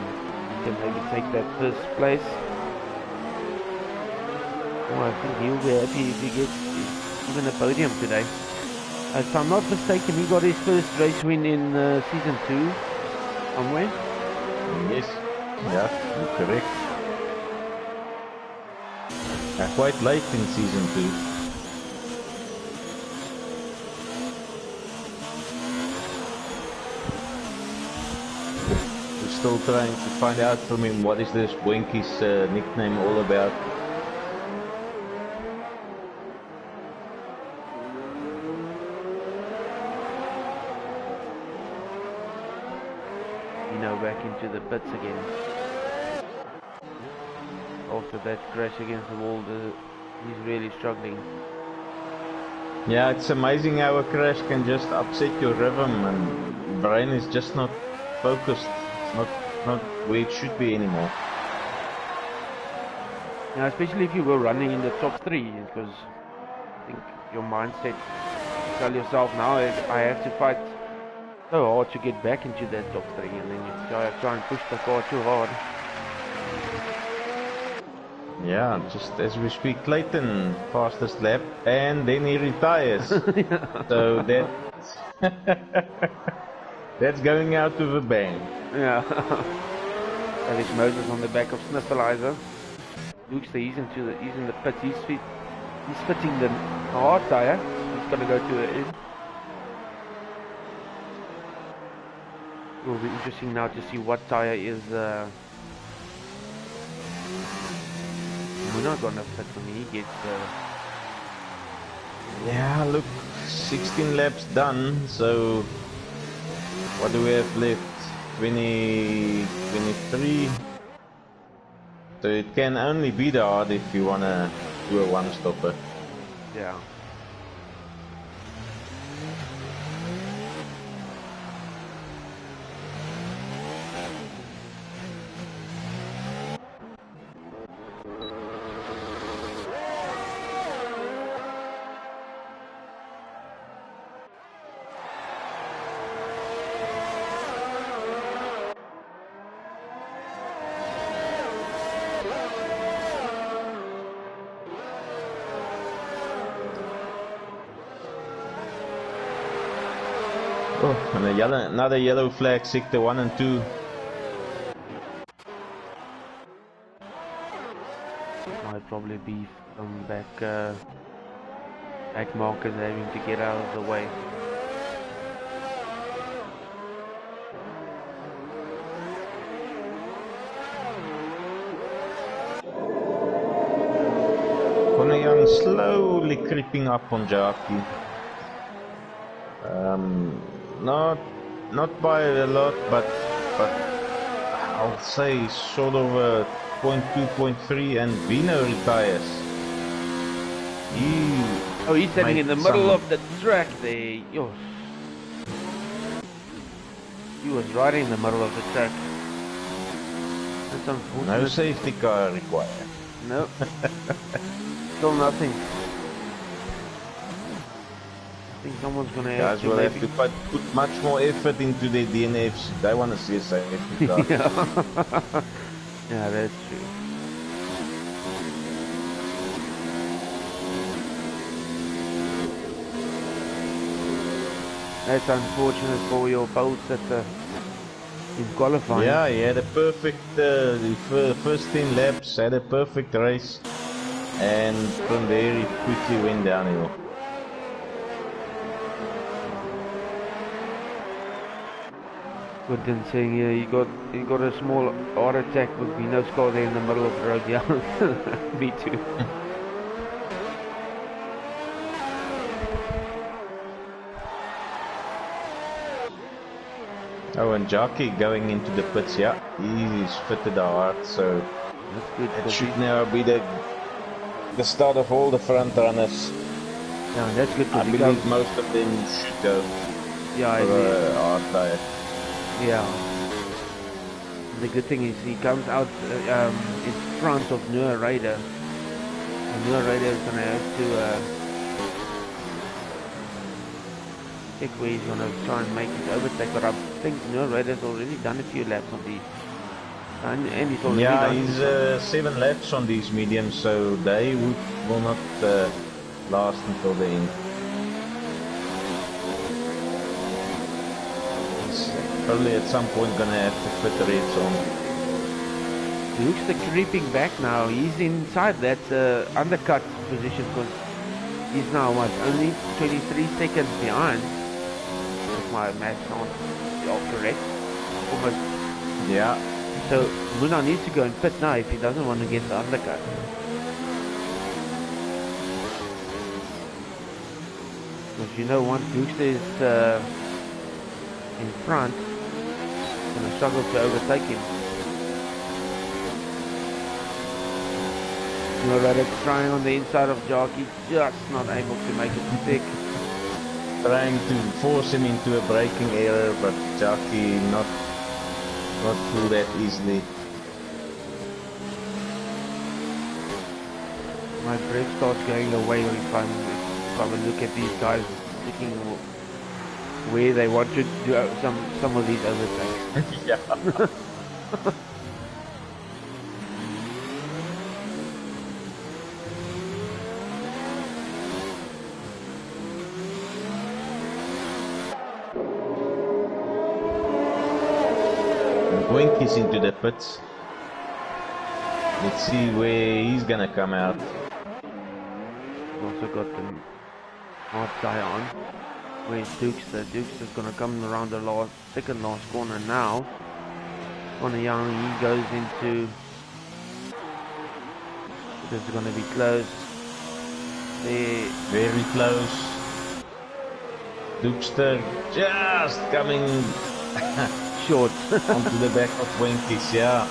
[SPEAKER 1] he can maybe take that first place. Oh, I think he'll be happy if he gets even a podium today. If I'm not mistaken, he got his first race win in season 2 somewhere.
[SPEAKER 2] Yes, yeah, you're correct. Quite late in season 2. We're still trying to find out from him what is this Boinkies nickname all about.
[SPEAKER 1] Back into the pits again. After that crash against the wall, he's really struggling.
[SPEAKER 2] Yeah, it's amazing how a crash can just upset your rhythm and brain is just not focused. It's not where it should be anymore.
[SPEAKER 1] Now, especially if you were running in the top 3, because I think your mindset, you tell yourself now, I have to fight so hard to get back into that top 3, and then you try and push the car too hard.
[SPEAKER 2] Yeah, just as we speak, Claasen fastest lap, and then he retires. So that's going out with a bang.
[SPEAKER 1] Yeah. Alex Moses on the back of Sniffleizer. Dukester, he's in the pits. He's fitting the hard tire. He's gonna go to the end. It will be interesting now to see what tire is Muna gonna fit when he gets
[SPEAKER 2] Yeah, look, 16 laps done, so what do we have left? 23. So it can only be the hard if you wanna do a one-stopper.
[SPEAKER 1] Yeah.
[SPEAKER 2] Oh, and another yellow flag, sector 1 and 2.
[SPEAKER 1] Might probably be some back markers having to get out of the way.
[SPEAKER 2] Young slowly creeping up on Jackie. Not by a lot, but I'll say sort of a 0.2, 0.3, and Vino retires.
[SPEAKER 1] He's standing in the middle of the track there. Yo. He was right in the middle of the track. That's unfortunate.
[SPEAKER 2] No safety car required.
[SPEAKER 1] No. Still nothing. I think someone's gonna have to
[SPEAKER 2] have to put much more effort into their DNFs. They want to see a safety car.
[SPEAKER 1] Yeah, that's true. That's unfortunate for your pole sitter in qualifying.
[SPEAKER 2] Yeah, he had a perfect first 10 laps, had a perfect race, and from there he quickly went downhill.
[SPEAKER 1] Good thing saying here, he got a small heart attack with Vino's car there in the middle of the road. Yeah, me too.
[SPEAKER 2] Oh, and Jockey going into the pits, yeah, he's fitted a heart, so
[SPEAKER 1] that's good.
[SPEAKER 2] It should now be the start of all the front runners.
[SPEAKER 1] Yeah, that's good.
[SPEAKER 2] I believe most of them should go for a hard tire.
[SPEAKER 1] Yeah. The good thing is he comes out in front of Noah Ryder. And Noah Ryder is going to have to check where he's going to try and make his overtake. But I think Noah Ryder's already done a few laps on these. And he's already done.
[SPEAKER 2] He's 7 laps on these mediums, so they will not last until the end. Probably at some point gonna have to put the reds on.
[SPEAKER 1] Luke's the creeping back now. He's inside that undercut position because he's now only 23 seconds behind. If my maths aren't correct. Almost.
[SPEAKER 2] Yeah.
[SPEAKER 1] So Muna needs to go and pit now if he doesn't want to get the undercut. Because you know once Dukes is in front, going to struggle to overtake him. Radek trying on the inside of Jockey, just not able to make it stick.
[SPEAKER 2] Trying to force him into a braking error, but Jockey not through that easily.
[SPEAKER 1] My brake starts going away if I look at these guys looking where they want to do some of these overtakes.
[SPEAKER 2] Yeah. Winky's into the pits. Let's see where he's gonna come out.
[SPEAKER 1] Also got the hard tire on. Where's Dukes? Dukes is gonna come around the second last corner now. Connor Young, he goes into. This is gonna be close. There.
[SPEAKER 2] Very close. Dukester just coming
[SPEAKER 1] short
[SPEAKER 2] onto the back of Winky's, yeah.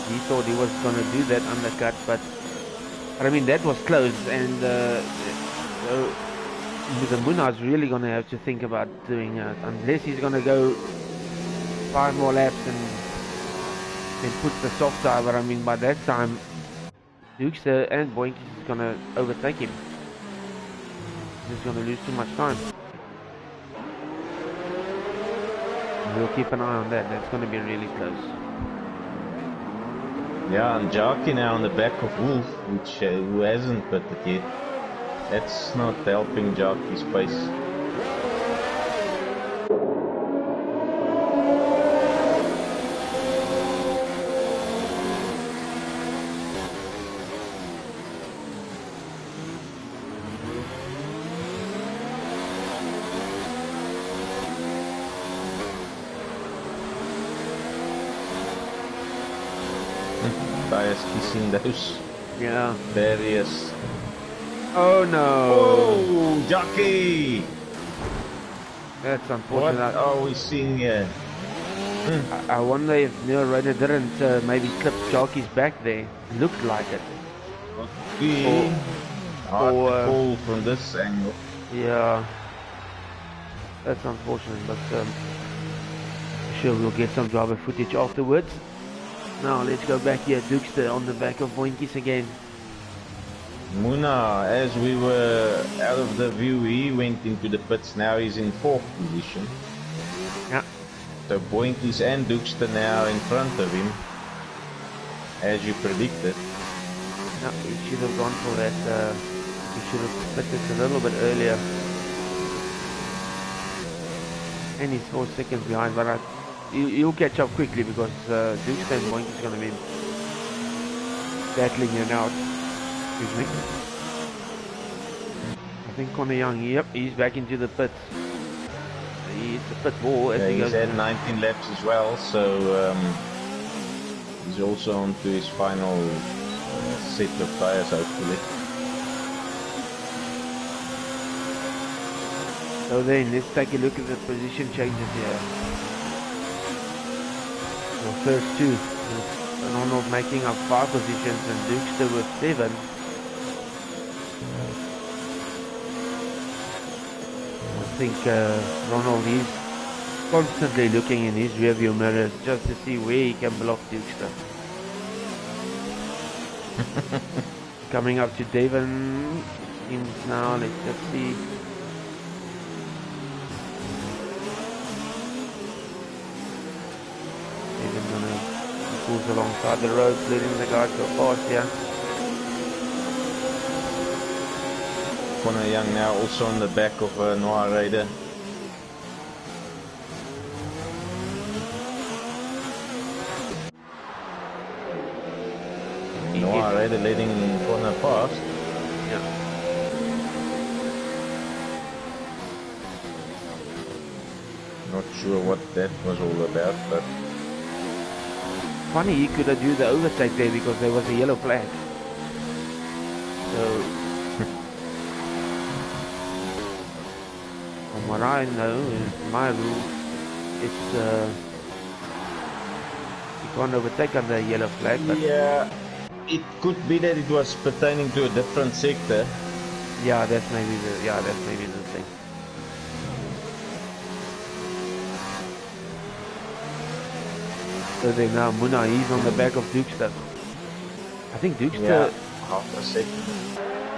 [SPEAKER 1] He thought he was gonna do that undercut, but I mean that was close, and so the Muna's really gonna have to think about doing it, unless he's gonna go 5 more laps and put the soft tire. But I mean by that time, Dukes and Boinkies is gonna overtake him. He's gonna lose too much time. We'll keep an eye on that. That's gonna be really close.
[SPEAKER 2] Yeah, and Jockey now on the back of Wolf, which who hasn't pitted yet. That's not helping Jockey's pace. tyres kissing those
[SPEAKER 1] Yeah.
[SPEAKER 2] barriers.
[SPEAKER 1] Oh no.
[SPEAKER 2] Oh, jockey!
[SPEAKER 1] That's
[SPEAKER 2] What
[SPEAKER 1] unfortunate.
[SPEAKER 2] are we seeing here?
[SPEAKER 1] I wonder if Neil Rayner didn't maybe clip Jockey's back there. Looked like it.
[SPEAKER 2] Okay. Hard to
[SPEAKER 1] or
[SPEAKER 2] call from this angle.
[SPEAKER 1] yeah, that's unfortunate, but sure we'll get some driver footage afterwards. Now let's go back here. Dukester on the back of Boinkies again.
[SPEAKER 2] Muna, as we were out of the view, he went into the pits. Now he's in 4th position.
[SPEAKER 1] Yeah.
[SPEAKER 2] So Boinkies and Dukester now in front of him, as you predicted.
[SPEAKER 1] No, he should have gone for that. He should have pitted a little bit earlier. And he's 4 seconds behind, but he'll catch up quickly because Dukester and Boink is going to be battling it out. Excuse me. I think Connor Young, yep, he's back into the pits. It's a pit wall as he goes.
[SPEAKER 2] He's had 19 laps as well, so he's also on to his final set of tyres, hopefully.
[SPEAKER 1] So then, let's take a look at the position changes here. The first two, Ronald making up 5 positions and Dukester with 7. I think Ronald is constantly looking in his rearview mirrors just to see where he can block Dukester. Coming up to Devon now, let's just see. Devon gonna pulls alongside the road, letting the guys go past here.
[SPEAKER 2] Connor Young now also on the back of Noah Raider. Noah Raider letting Connor past.
[SPEAKER 1] Yeah.
[SPEAKER 2] Not sure what that was all about, but
[SPEAKER 1] Funny, he could have do the overtake there because there was a yellow flag. So from what I know, in my rule, it's you can't overtake under a yellow flag. But
[SPEAKER 2] yeah, it could be that it was pertaining to a different sector.
[SPEAKER 1] yeah, that's maybe the thing. So then now Muna, he's on the back of Dukester. I think Dukester.
[SPEAKER 2] Yeah, half a second.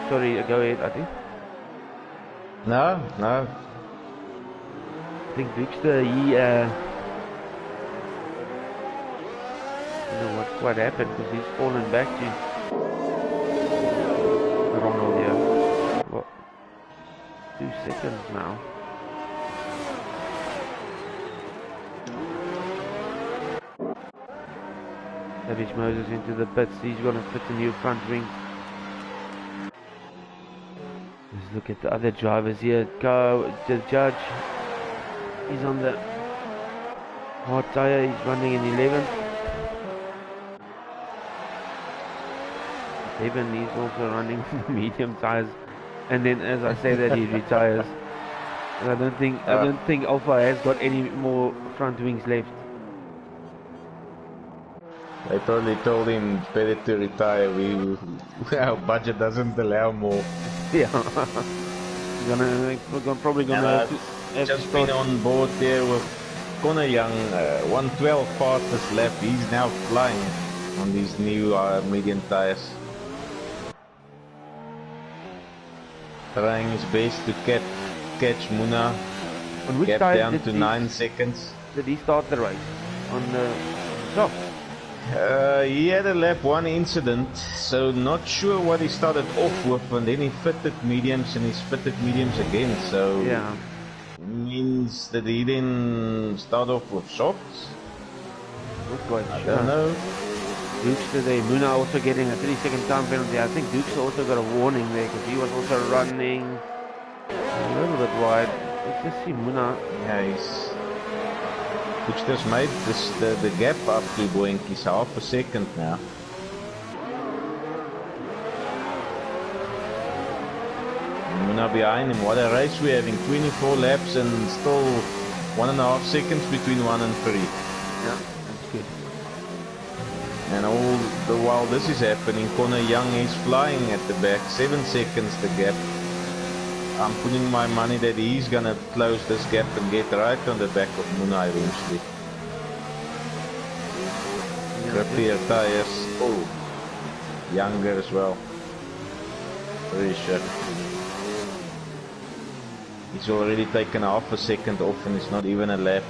[SPEAKER 1] Sorry, go ahead. I think.
[SPEAKER 2] No.
[SPEAKER 1] I think Dukester, he, you know what happened, because he's fallen back to Ronald here. What? 2 seconds now. Savage Moses into the pits. He's going to fit a new front wing. Let's look at the other drivers here. The judge. He's on the hard tyre. He's running in 11th. Devon, he's also running medium tyres. And then, as I say that, he retires. And I don't think Alpha has got any more front wings left.
[SPEAKER 2] They probably told him it's better to retire. Our budget doesn't allow more.
[SPEAKER 1] Yeah. Probably gonna have
[SPEAKER 2] just been on board there with Connor Young, 112 fastest lap. He's now flying on these new medium tyres. Trying his best to catch Muna.
[SPEAKER 1] On which
[SPEAKER 2] Gap
[SPEAKER 1] tyre
[SPEAKER 2] down to 9 seconds.
[SPEAKER 1] did he start the race? On the soft?
[SPEAKER 2] He had a lap 1 incident, so not sure what he started off with, and then he fitted mediums and he's fitted mediums again, so
[SPEAKER 1] Yeah.
[SPEAKER 2] means that he didn't start off with softs.
[SPEAKER 1] Not quite
[SPEAKER 2] I
[SPEAKER 1] sure.
[SPEAKER 2] don't know.
[SPEAKER 1] Dukes today. Muna also getting a 3-second time penalty. I think Dukes also got a warning there because he was also running a little bit wide. Let's just see Muna.
[SPEAKER 2] Yeah, he's just made the gap up to Boinkies half a second now. Muna behind him. What a race we're having, 24 laps and still 1.5 seconds between 1 and 3.
[SPEAKER 1] Yeah, that's good.
[SPEAKER 2] And all the while this is happening, Connor Young is flying at the back, 7 seconds the gap. I'm putting my money that he's gonna close this gap and get right on the back of Muna eventually. Repair tires. Oh, Younger as well. Very sure. He's already taken half a second off and it's not even a lap.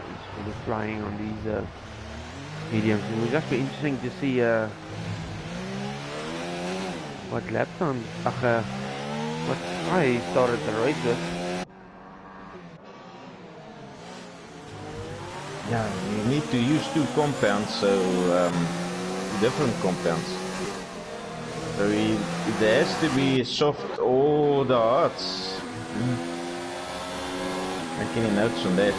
[SPEAKER 1] He's really flying on these mediums. It will just be interesting to see what lap time, what tire he started the race with.
[SPEAKER 2] Yeah, you need to use 2 compounds, so different compounds. So it has to be soft or the hards. Make any notes on that.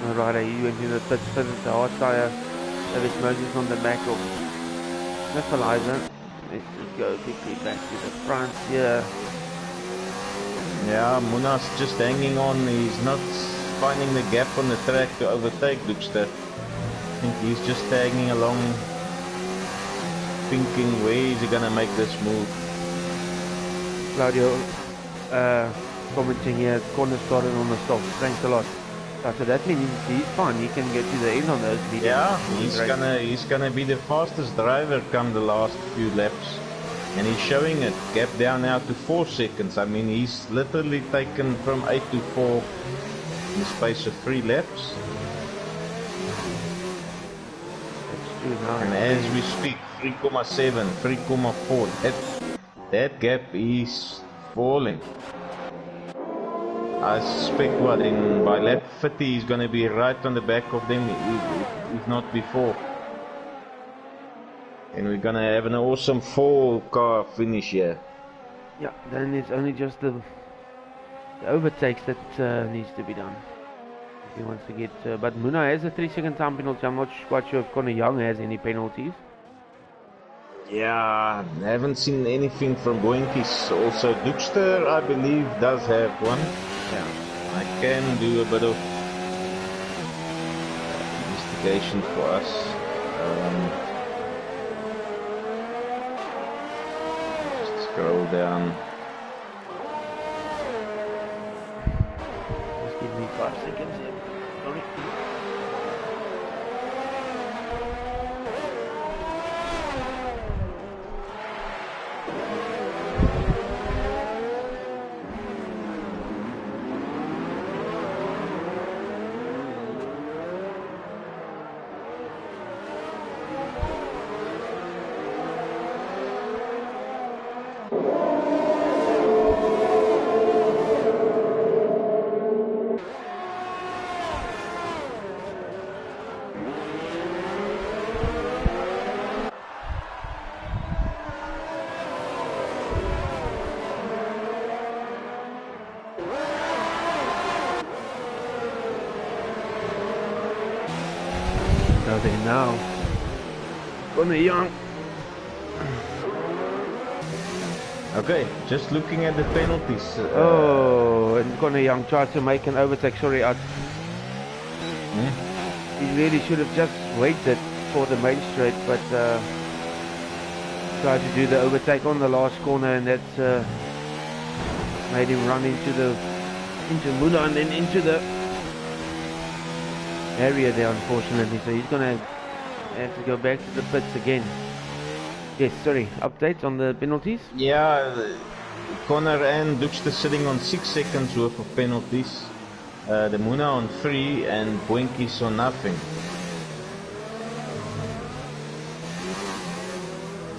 [SPEAKER 1] Alright, he went to the pits, fitted the hard tire. David Moses on the back of the fertilizer. Let's just go quickly back to the front here.
[SPEAKER 2] Yeah, Muna's just hanging on. He's not finding the gap on the track to overtake Duxter. I think he's just tagging along, thinking where is he gonna make this move.
[SPEAKER 1] Claudio commenting here, corner started on the stop. Thanks a lot. So that means he's fine, he can get to the end on those leaders.
[SPEAKER 2] Yeah, he's gonna be the fastest driver come the last few laps. And he's showing it, gap down now to 4 seconds. I mean, he's literally taken from 8 to 4 in the space of 3 laps.
[SPEAKER 1] That's true now.
[SPEAKER 2] And as we speak, 3,7, 3,4, that gap is falling. I suspect by lap 50 he's going to be right on the back of them, if not before. And we're going to have an awesome 4-car finish here.
[SPEAKER 1] Yeah, then it's only just the overtakes that needs to be done. If he wants to get, but Muna has a 3-second time penalty. I'm not quite sure if Connor Young has any penalties.
[SPEAKER 2] Yeah, I haven't seen anything from Boinkies. Also, Duxter, I believe, does have one.
[SPEAKER 1] Yeah,
[SPEAKER 2] I can do a bit of investigation for us. Just scroll down.
[SPEAKER 1] just give me 5 seconds here. Sorry. There now. Connor Young.
[SPEAKER 2] Okay, just looking at the penalties.
[SPEAKER 1] And Connor Young tried to make an overtake. Sorry, he really should have just waited for the main straight, but tried to do the overtake on the last corner, and that's made him run into Muna and then into the area there, unfortunately. So he's gonna have to go back to the pits again. Yes, sorry, updates on the penalties?
[SPEAKER 2] Yeah, Connor and Duxter sitting on 6 seconds worth of penalties. The Muna on 3 and Boinkies on nothing.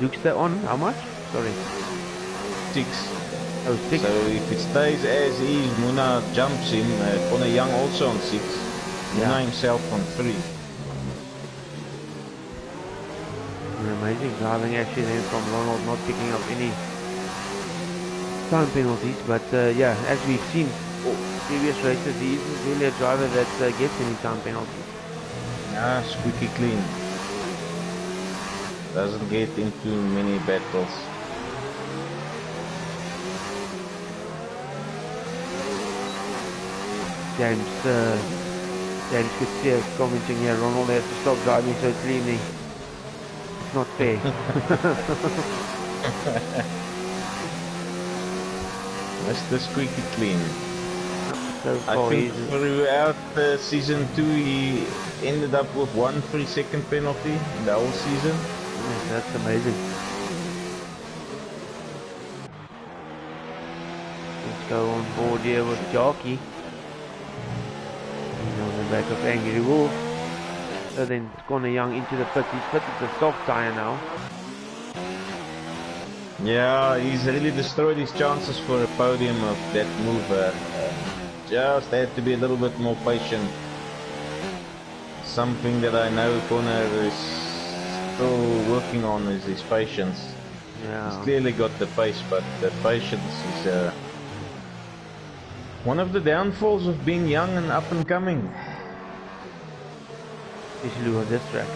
[SPEAKER 1] Duxter on how much? Sorry.
[SPEAKER 2] 6.
[SPEAKER 1] Oh, 6.
[SPEAKER 2] So if it stays as is, Muna jumps him. Connor Young also on 6. Muna himself on 3.
[SPEAKER 1] Amazing driving actually then from Ronald, not picking up any time penalties, but yeah, as we've seen previous races, he isn't really a driver that gets any time penalties.
[SPEAKER 2] Yeah, squeaky clean. Doesn't get into many battles.
[SPEAKER 1] James could see us commenting here, Ronald has to stop driving so cleanly. It's not fair.
[SPEAKER 2] Mr. Squeaky Clean.
[SPEAKER 1] So
[SPEAKER 2] I
[SPEAKER 1] far
[SPEAKER 2] think throughout season 2 he ended up with 1 3-second penalty in the whole season.
[SPEAKER 1] yes, that's amazing. Let's go on board here with Jockey. He's on the back of Angry Wolf. So then Connor Young into the pit. He's fitted the soft tyre now.
[SPEAKER 2] Yeah, he's really destroyed his chances for a podium of that move. Just had to be a little bit more patient. Something that I know Connor is still working on is his patience.
[SPEAKER 1] Yeah.
[SPEAKER 2] He's clearly got the pace, but the patience is one of the downfalls of being young and up and coming.
[SPEAKER 1] Especially on this track.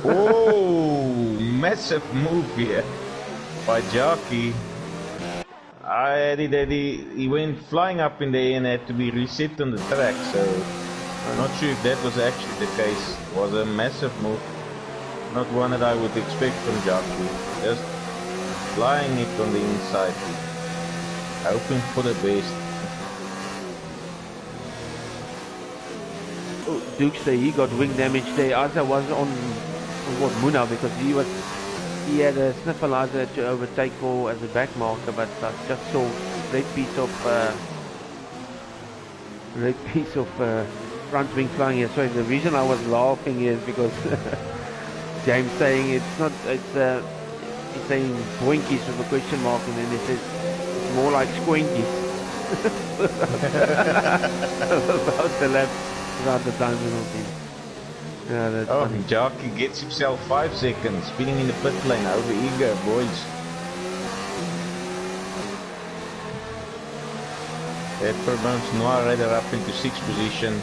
[SPEAKER 2] Oh, massive move here by Jockey. I had it that he went flying up in the air and had to be reset on the track, so I'm not sure if that was actually the case. It was a massive move, not one that I would expect from Jockey. Just flying it on the inside, hoping for the best.
[SPEAKER 1] Oh, Dukes there, he got wing damage there. Asa was on what, Muna, because he had a sniffleizer to overtake for as a back marker, but I just saw red piece of front wing flying here. Sorry, the reason I was laughing is because James saying he's saying boinkies with a question mark, and then he says it's more like squinkies. About the lap, about the time penalty. Yeah, that's funny.
[SPEAKER 2] Jockey gets himself 5 seconds, spinning in the pit lane, over eager, boys. That promotes Noir Raider up into 6th position.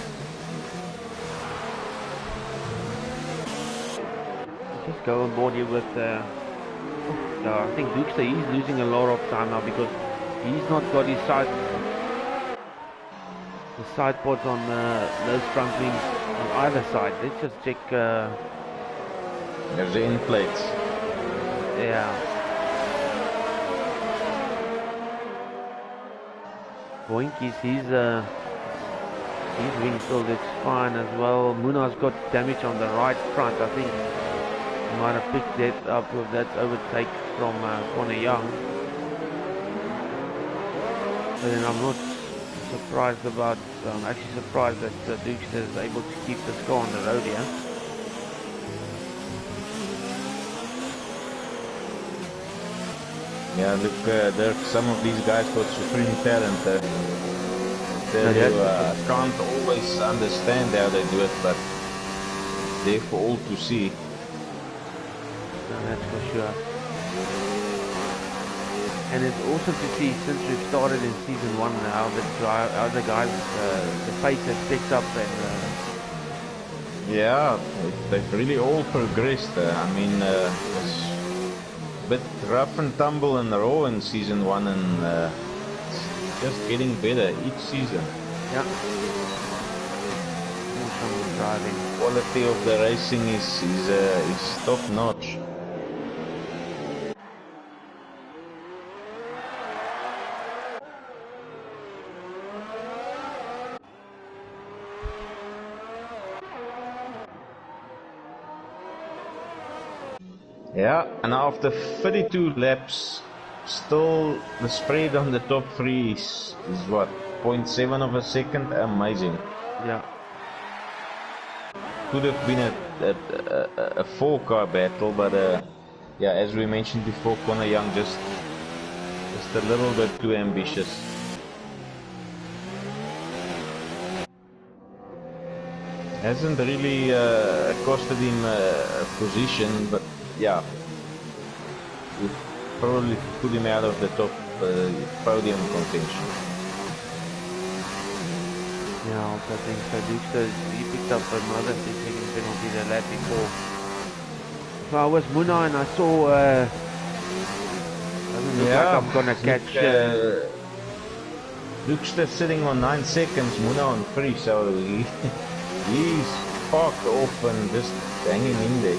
[SPEAKER 1] Just go on board here with I think Dukes, he's losing a lot of time now because he's not got his side pods on those front wings on either side. Let's just check.
[SPEAKER 2] There's the end plates.
[SPEAKER 1] Yeah. Boinkies, his wing field is fine as well. Muna's got damage on the right front. I think he might have picked that up with that overtake from Connor Young. But then I'm not surprised about. I'm actually surprised that Dukes is able to keep this car on the road here.
[SPEAKER 2] Yeah, look, Dirk, some of these guys got supreme talent. Can't always understand how they do it, but they're for all to see.
[SPEAKER 1] That's for sure. And it's awesome to see, since we've started in season 1 now, how the guys, the pace has picked up, and
[SPEAKER 2] yeah, they've really all progressed. I mean, it's a bit rough and tumble and raw in season 1, and it's just getting better each season.
[SPEAKER 1] yeah. Awesome driving.
[SPEAKER 2] Quality of the racing is top notch. Yeah, and after 32 laps, still the spread on the top 3 is what, 0.7 of a second? Amazing.
[SPEAKER 1] Yeah.
[SPEAKER 2] Could have been a 4-car battle, but yeah, as we mentioned before, Connor Young just a little bit too ambitious. Hasn't really costed him a position, but yeah, would probably put him out of the top podium contention.
[SPEAKER 1] Yeah, I also think so. Dukes, he picked up another 6-second penalty the lap before. So I was Muna and I saw doesn't look like I'm gonna catch
[SPEAKER 2] Duke's sitting on 9 seconds, Muna on 3, so he's parked off and just hanging in there.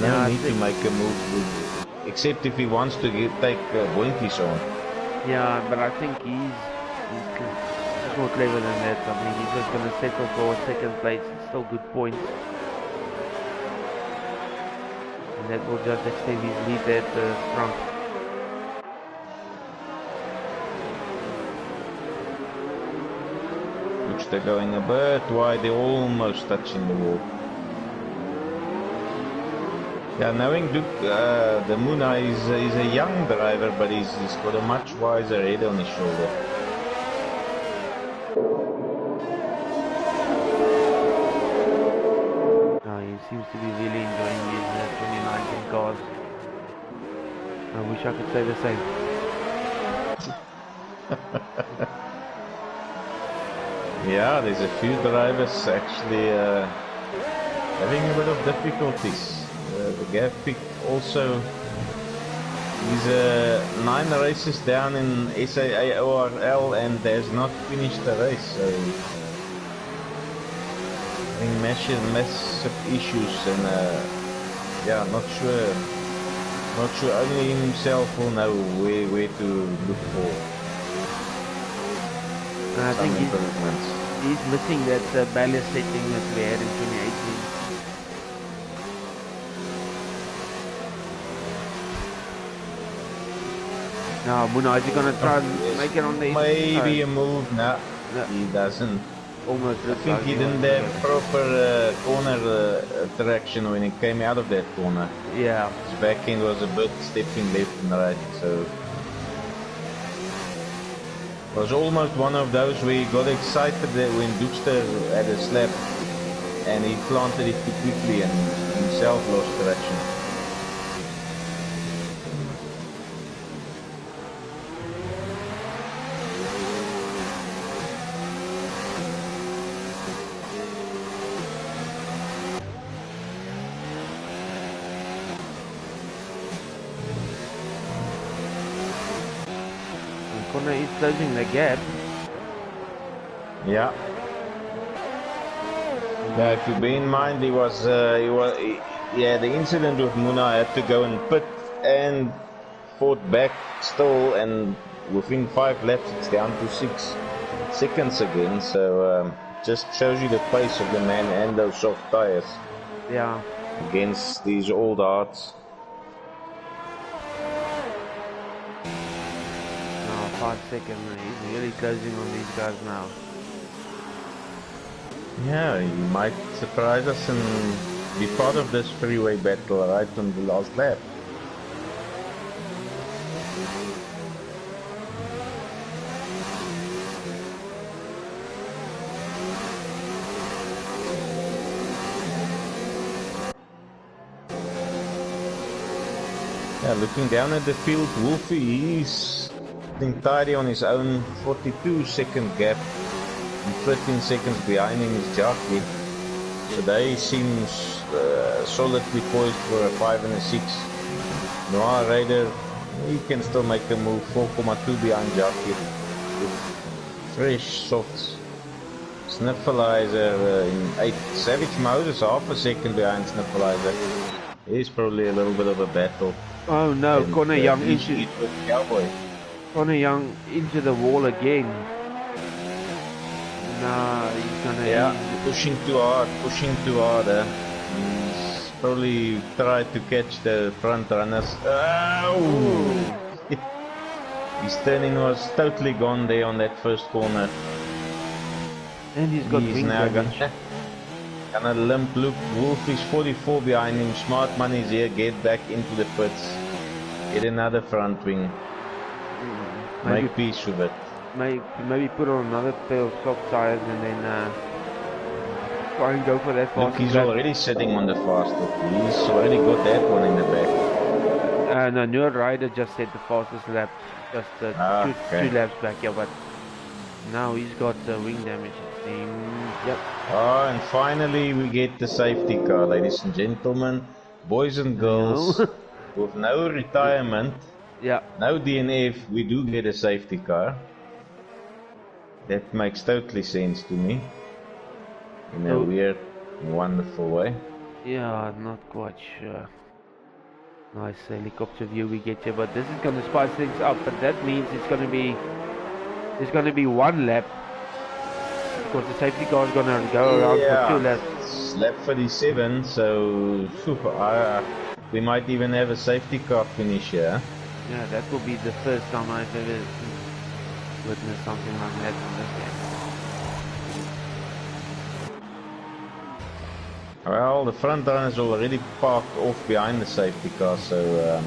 [SPEAKER 2] No need to make a move, except if he wants to take Boinkies on.
[SPEAKER 1] Yeah, but I think he's more clever than that. I mean, he's just going to settle for second place. It's still good points. And that will just extend his lead at the front.
[SPEAKER 2] Which they're going a bit wide, they're almost touching the wall. Yeah, knowing Duke, the Muna is a young driver, but he's got a much wiser head on his shoulder.
[SPEAKER 1] He seems to be really enjoying his 2019 cars. I wish I could say the same.
[SPEAKER 2] Yeah, there's a few drivers actually having a bit of difficulties. The Gav pick also, he's 9 races down in SAAORL and has not finished the race, so having massive issues, and yeah, not sure only himself will know where to look for
[SPEAKER 1] I
[SPEAKER 2] some
[SPEAKER 1] think
[SPEAKER 2] improvements.
[SPEAKER 1] He's missing that ballast setting that we had in 2018. Now, Muna, is he going to try and make it on the
[SPEAKER 2] Maybe a move, no, he doesn't.
[SPEAKER 1] Almost.
[SPEAKER 2] I think he didn't have proper corner traction when he came out of that corner.
[SPEAKER 1] Yeah.
[SPEAKER 2] His back end was a bit stepping left and right, so it was almost one of those where he got excited when Duxter had a slap and he planted it too quickly and himself lost traction.
[SPEAKER 1] He's closing the gap.
[SPEAKER 2] Yeah. Now, if you bear in mind, he had the incident with Muna, had to go and pit and fought back still, and within 5 laps it's down to 6 seconds again. So just shows you the pace of the man and those soft tires.
[SPEAKER 1] Yeah.
[SPEAKER 2] Against these old hearts.
[SPEAKER 1] 5 seconds. He's really closing on these guys now.
[SPEAKER 2] Yeah, he might surprise us and be part of this freeway battle right on the last lap. Yeah, looking down at the field, Wolfie, he's tidy on his own, 42-second gap, and 13 seconds behind him is Jackie. Today seems solidly poised for a 5 and a 6. Noah Raider, he can still make a move, 4.2 behind Jackie. With fresh softs. Sniffleizer in 8. Savage Moses half a second behind Sniffleizer. He's probably a little bit of a battle.
[SPEAKER 1] Oh no,
[SPEAKER 2] and,
[SPEAKER 1] Connor Young
[SPEAKER 2] into Cowboy.
[SPEAKER 1] Connor Young into the wall again. No, he's gonna...
[SPEAKER 2] Yeah, pushing too hard. He's probably tried to catch the front runners. Oh! His turning was totally gone there on that first corner.
[SPEAKER 1] And he's got wing damage.
[SPEAKER 2] Gonna limp. Look, Wolf is 44 behind him. Smart money's here. Get back into the pits. Get another front wing. Make peace with it.
[SPEAKER 1] Maybe put on another pair of soft tires and then try and go for that fast.
[SPEAKER 2] Look, he's already sitting on the fastest. He's already got that one in the back.
[SPEAKER 1] No, Noah Ryder just set the fastest lap. Just two laps back, yeah, but now he's got wing damage. Yep.
[SPEAKER 2] Oh, and finally we get the safety car, ladies and gentlemen, boys and girls, with no retirement,
[SPEAKER 1] yeah,
[SPEAKER 2] no DNF, we do get a safety car. That makes totally sense to me. In a
[SPEAKER 1] So-
[SPEAKER 2] weird, wonderful way.
[SPEAKER 1] Yeah, not quite sure. Nice helicopter view we get here, but this is going to spice things up. But that means there's going to be one lap because the safety car is going to go around for 2 laps.
[SPEAKER 2] It's lap 37, so we might even have a safety car finish here.
[SPEAKER 1] Yeah, that will be the first time I've ever witnessed something like that in this game.
[SPEAKER 2] Well, the front runner is already parked off behind the safety car, so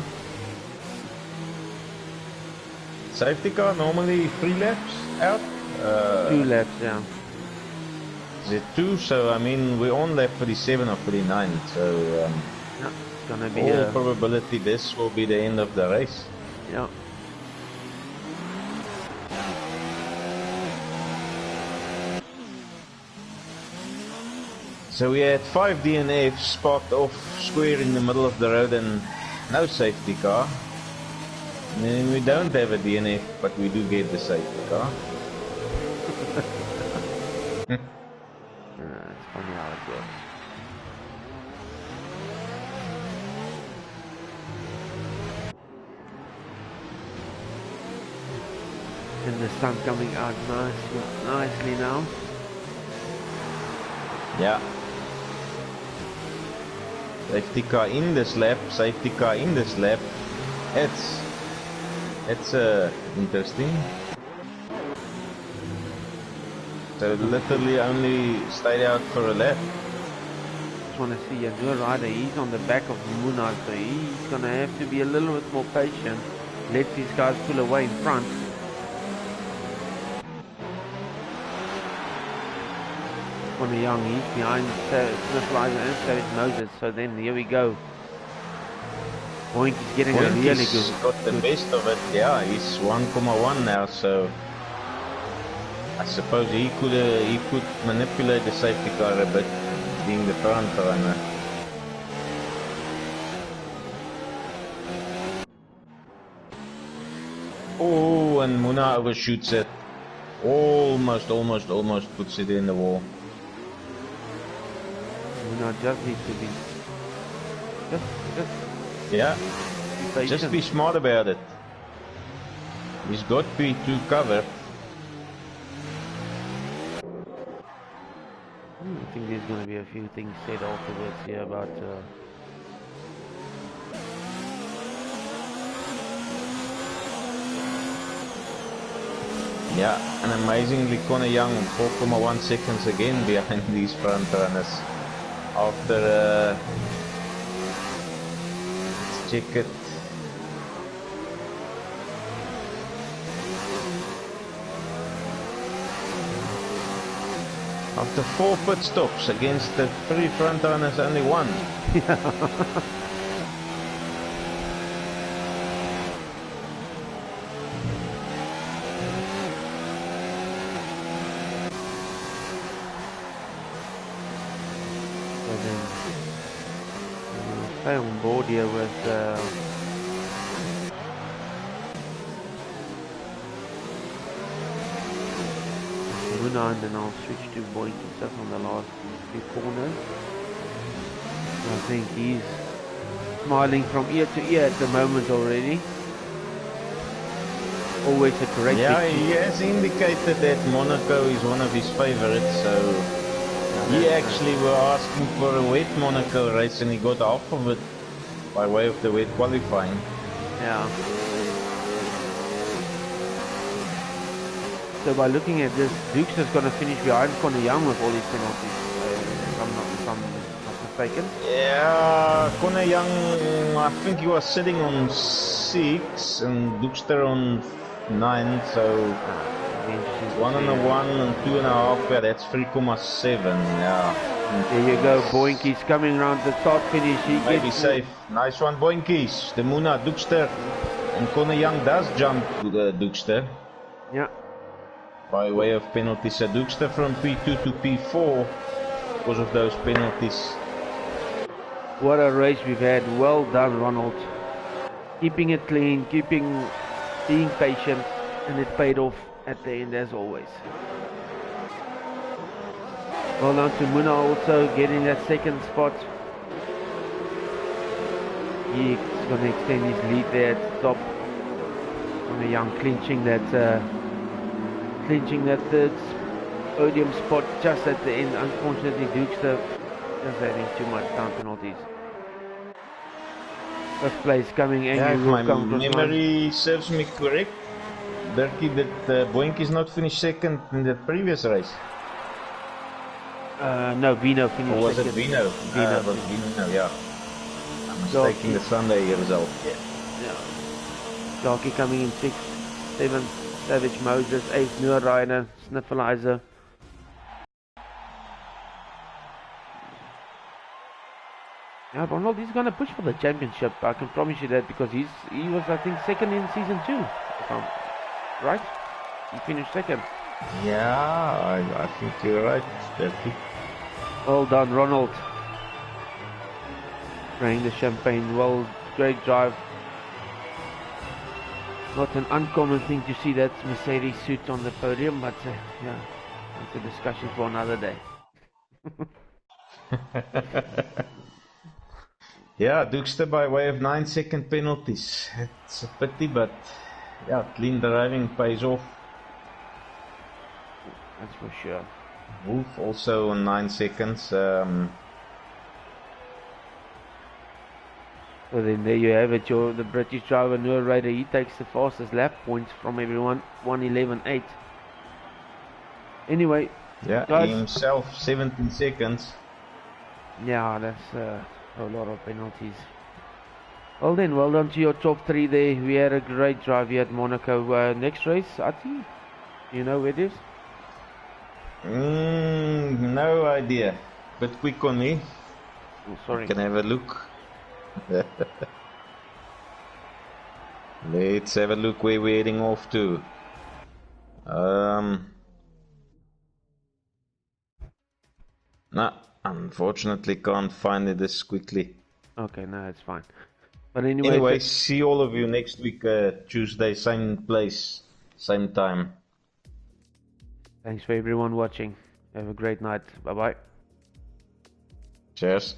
[SPEAKER 2] safety car normally 3 laps out.
[SPEAKER 1] 2 laps, yeah.
[SPEAKER 2] Is it 2? So I mean we're on lap 37 or 39. So
[SPEAKER 1] Yeah, it's gonna be
[SPEAKER 2] all probability this will be the end of the race.
[SPEAKER 1] yeah.
[SPEAKER 2] So we had 5 DNFs parked off square in the middle of the road and no safety car. And then we don't have a DNF, but we do get the safety car.
[SPEAKER 1] It's funny how it works. And the sun coming out nicely now.
[SPEAKER 2] Yeah. Safety car in this lap, safety car in this lap. It's interesting. So literally only stayed out for a lap.
[SPEAKER 1] Just want to see a new rider. He's on the back of Monaco, so he's gonna have to be a little bit more patient. Let these guys pull away in front. Young, he's behind Smith Rider and Savage Moses, so then here we go. Boink is getting a really good.
[SPEAKER 2] Got the best of it, yeah, he's 1,1 now, so I suppose he could manipulate the safety car a bit, being the front runner. Oh, and Muna overshoots it. Almost puts it in the wall.
[SPEAKER 1] Just needs to be
[SPEAKER 2] Just be smart about it. He's got P2 covered.
[SPEAKER 1] I think there's going to be a few things said afterwards here about
[SPEAKER 2] yeah, and amazingly Connor Young 4,1 seconds again behind these front runners. After let's check it. After 4 pit stops against the 3 front runners, only 1.
[SPEAKER 1] Stay on board here with Muna, and then I'll switch to Boink just on the last few corners. I think he's smiling from ear to ear at the moment already. Always a great
[SPEAKER 2] he has indicated that Monaco is one of his favorites, so he actually were asking for a wet Monaco race and he got half of it by way of the wet qualifying.
[SPEAKER 1] Yeah. So by looking at this, Dukes is going to finish behind Connor Young with all these penalties, if I'm not mistaken.
[SPEAKER 2] Yeah, Connor Young, I think he was sitting on 6 and Dukester on 9, so 1 and a 1 and 2.5, yeah, that's 3,7, yeah.
[SPEAKER 1] There you go, Boinky's coming around the start finish. He
[SPEAKER 2] Maybe safe. Nice one, Boinkies. The Muna, Dukester, and Connor Young does jump to the Dukester.
[SPEAKER 1] Yeah.
[SPEAKER 2] By way of penalties, so Dukester from P2 to P4 because of those penalties.
[SPEAKER 1] What a race we've had. Well done, Ronald. Keeping it clean, being patient, and it paid off. at the end as always. Well done to Muna also getting that second spot. He's going to extend his lead there at the top. From Young clinching that third podium spot just at the end. Unfortunately, Dukester just having too much time penalties. Fifth place coming in.
[SPEAKER 2] Yeah, if my memory serves me correct, Dirkie, that Boinkies not finished second in the previous race.
[SPEAKER 1] No, Vino finished
[SPEAKER 2] or was
[SPEAKER 1] second.
[SPEAKER 2] it Vino?
[SPEAKER 1] Vino.
[SPEAKER 2] It was Vino, yeah. I'm mistaking the Sunday result.
[SPEAKER 1] Yeah. Darky coming in 6th, 7th, Savage Moses, 8th, Noor Rider, Sniffleizer. Yeah, Ronald, he's going to push for the championship. I can promise you that because he was, I think, second in season 2. If I'm right? He finished second.
[SPEAKER 2] Yeah, I think you're right, Dirkie.
[SPEAKER 1] Well done, Ronald. Spraying the champagne. Well, great drive. Not an uncommon thing to see that Mercedes suit on the podium, but yeah, that's a discussion for another day.
[SPEAKER 2] Yeah, Dukester by way of 9-second penalties. It's a pity, but yeah, clean driving pays off.
[SPEAKER 1] That's for sure.
[SPEAKER 2] Wolf also on 9 seconds.
[SPEAKER 1] So then there you have it, the British driver Noor Rider, he takes the fastest lap points from everyone, 1:11.8. Anyway,
[SPEAKER 2] yeah,
[SPEAKER 1] guys,
[SPEAKER 2] he himself 17 seconds.
[SPEAKER 1] Yeah, that's a lot of penalties. Well then, well done to your top 3 there. We had a great drive here at Monaco. Next race, Attie, you know where it is?
[SPEAKER 2] No idea, but quick on me.
[SPEAKER 1] Oh, sorry.
[SPEAKER 2] I can have a look. Let's have a look where we're heading off to. Nah, unfortunately can't find it this quickly.
[SPEAKER 1] Okay, no, it's fine. But anyway,
[SPEAKER 2] Anyway, see all of you next week, Tuesday, same place, same time.
[SPEAKER 1] Thanks for everyone watching. Have a great night. Bye-bye.
[SPEAKER 2] Cheers.